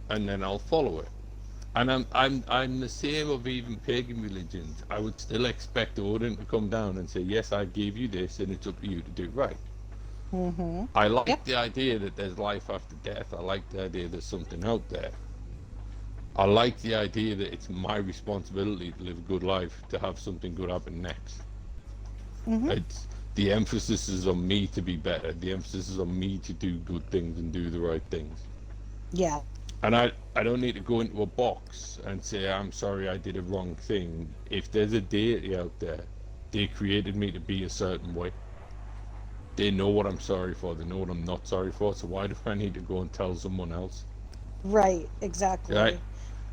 and then I'll follow it. And I'm the same of even pagan religions. I would still expect Odin to come down and say, yes, I gave you this, and it's up to you to do right. Mm-hmm. I like Yep. the idea that there's life after death. I like the idea there's something out there. I like the idea that it's my responsibility to live a good life, to have something good happen next. Mm-hmm. It's the emphasis is on me to be better. The emphasis is on me to do good things and do the right things. Yeah. And I don't need to go into a box and say, I'm sorry I did a wrong thing. If there's a deity out there, they created me to be a certain way. They know what I'm sorry for. They know what I'm not sorry for. So why do I need to go and tell someone else? Right. Right? Exactly.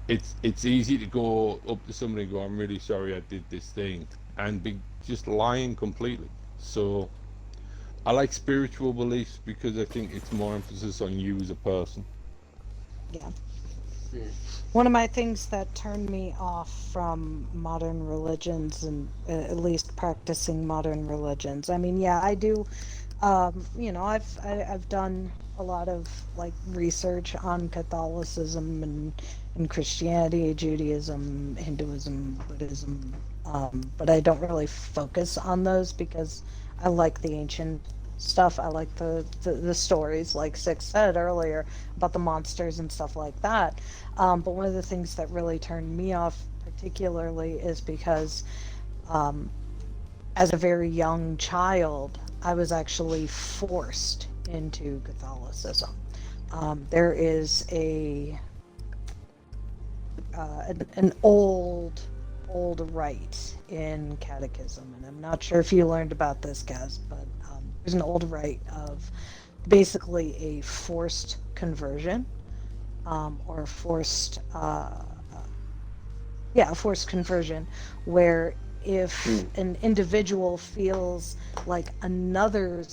It's easy to go up to somebody and go, I'm really sorry I did this thing, and be just lying completely. So I like spiritual beliefs because I think it's more emphasis on you as a person. Yeah. Mm. One of my things that turned me off from modern religions, and at least practicing modern religions. I mean, yeah, I do. I've done a lot of like research on Catholicism and Christianity, Judaism, Hinduism, Buddhism, but I don't really focus on those because I like the ancient stuff. I like the stories, like Six said earlier, about the monsters and stuff like that. But one of the things that really turned me off particularly is because as a very young child, I was actually forced into Catholicism. There is an old rite in catechism, and I'm not sure if you learned about this, KAZ, but there's an old rite of basically a forced conversion, or a forced conversion, where if an individual feels like another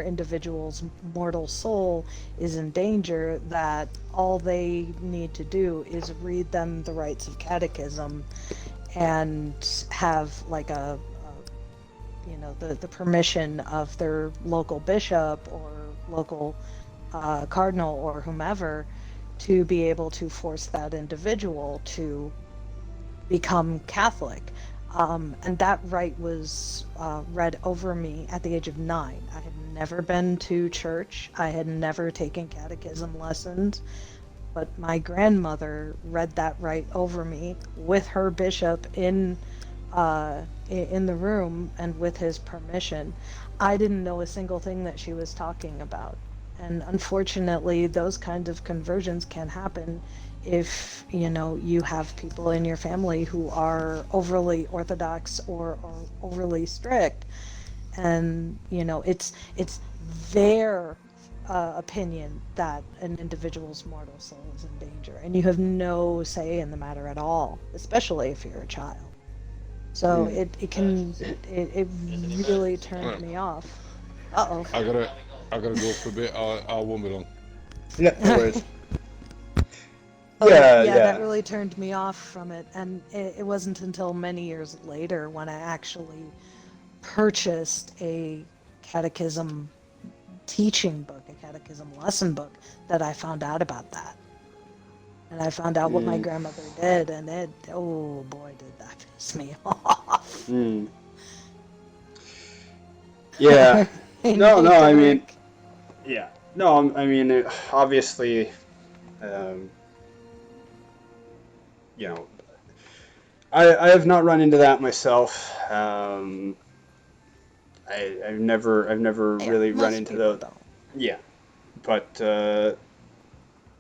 individual's mortal soul is in danger, that all they need to do is read them the rites of catechism and have like the permission of their local bishop or local cardinal or whomever to be able to force that individual to become Catholic. And that rite was read over me at the age of 9. I had never been to church. I had never taken catechism lessons. But my grandmother read that rite over me with her bishop in the room and with his permission. I didn't know a single thing that she was talking about. And unfortunately, those kinds of conversions can happen if you have people in your family who are overly orthodox or overly strict, and it's their opinion that an individual's mortal soul is in danger, and you have no say in the matter at all, especially if you're a child. So Mm. it really turned Alright, me off. Uh-oh. I gotta go for a bit. I won't be long. Yeah, no worries. Oh, Yeah, yeah, that yeah. really turned me off from it. And it wasn't until many years later when I actually purchased a catechism teaching book, a catechism lesson book, that I found out about that. And I found out what my Mm, grandmother did, and oh boy, did that piss me off. mm. Yeah. No, Hey, no, I mean, Derek. yeah. No, I mean, obviously, um, you know, I have not run into that myself. I've never Yeah, really run most into people the, don't. yeah, but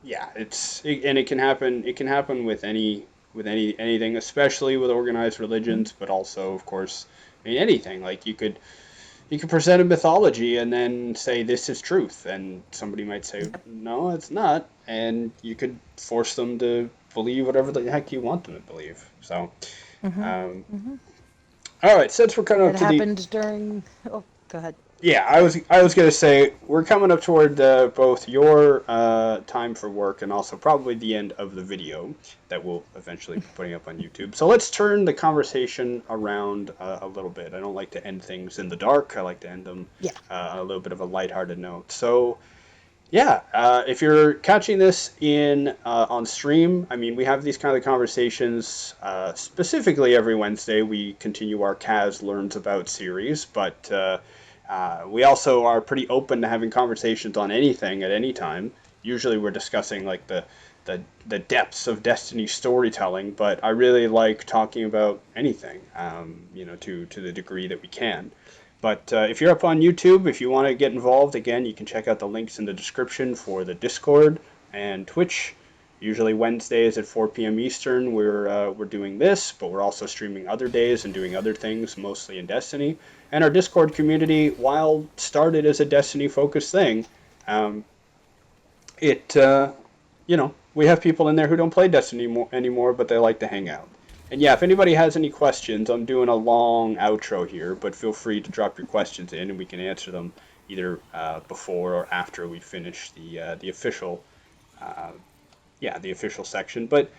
yeah, and it can happen. It can happen with anything, especially with organized Mhm. religions, but also, of course, I mean, anything. Like you could present a mythology and then say this is truth, and somebody might say Yep. no, it's not, and you could force them to believe whatever the heck you want them to believe. So, hmm um, hmm all right, since we're coming up It to the happened during. Oh, go ahead. yeah, I was gonna say we're coming up toward both your time for work and also probably the end of the video that we'll eventually be putting up on YouTube. So let's turn the conversation around a little bit. I don't like to end things in the dark. I like to end them Yeah. on a little bit of a lighthearted note. So yeah, if you're catching this in on stream, I mean, we have these kind of conversations specifically every Wednesday. We continue our KAZ Learns About series, but we also are pretty open to having conversations on anything at any time. Usually, we're discussing like the depths of Destiny storytelling, but I really like talking about anything, to the degree that we can. But if you're up on YouTube, if you want to get involved, again, you can check out the links in the description for the Discord and Twitch. Usually Wednesdays at 4 p.m. Eastern, we're doing this, but we're also streaming other days and doing other things, mostly in Destiny. And our Discord community, while started as a Destiny focused thing, um, it we have people in there who don't play Destiny anymore, but they like to hang out. And yeah, if anybody has any questions, I'm doing a long outro here, but feel free to drop your questions in, and we can answer them either before or after we finish the official uh, the official section. But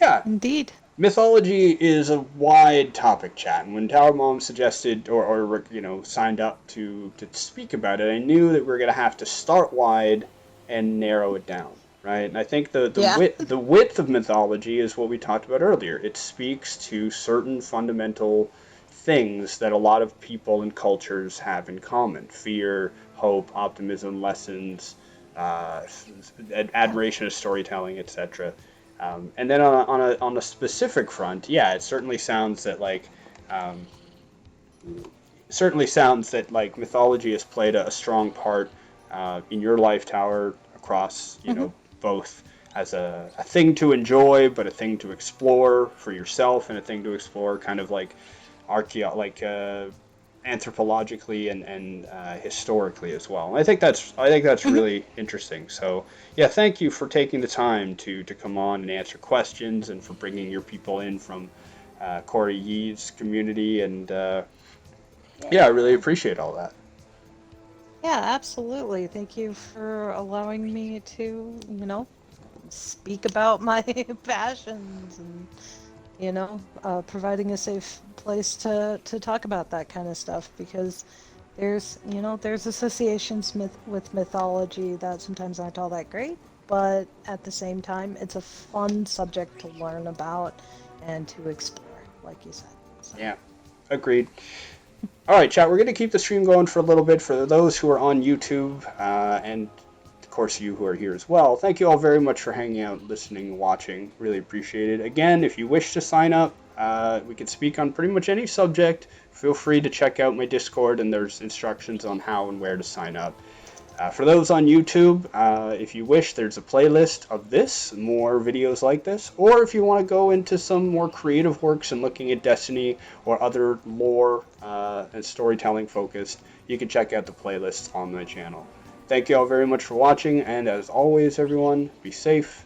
yeah, Indeed. mythology is a wide topic, chat. And when TowerMom suggested or signed up to speak about it, I knew that we are going to have to start wide and narrow it down, right? And I think Yeah. the width of mythology is what we talked about earlier. It speaks to certain fundamental things that a lot of people and cultures have in common: fear, hope, optimism, lessons, uh, Yeah. admiration of storytelling, etc. And then on a specific front, yeah, it um, certainly sounds that like mythology has played a strong part in your life, Tower, across hmm both as a thing to enjoy, but a thing to explore for yourself, and a thing to explore kind of like anthropologically and historically as well. And I think that's hmm really interesting. So yeah, thank you for taking the time to come on and answer questions, and for bringing your people in from Corey Yee's community, and yeah, I really Yeah. appreciate all that. Yeah, absolutely. Thank you for allowing me to, speak about my passions and, providing a safe place to talk about that kind of stuff, because there's associations with mythology that sometimes aren't all that great, but at the same time, it's a fun subject to learn about and to explore, like you said. So, Yeah, agreed. All right, chat. We're going to keep the stream going for a little bit for those who are on YouTube, and of course you who are here as well. Thank you all very much for hanging out, listening, and watching. Really appreciate it. Again, if you wish to sign up, we can speak on pretty much any subject. Feel free to check out my Discord, and there's instructions on how and where to sign up. For those on YouTube, if you wish, there's a playlist of this, more videos like this, or if you want to go into some more creative works and looking at Destiny or other lore and storytelling focused, you can check out the playlists on my channel. Thank you all very much for watching, and as always, everyone, be safe,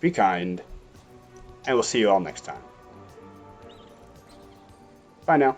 be kind, and we'll see you all next time. Bye now.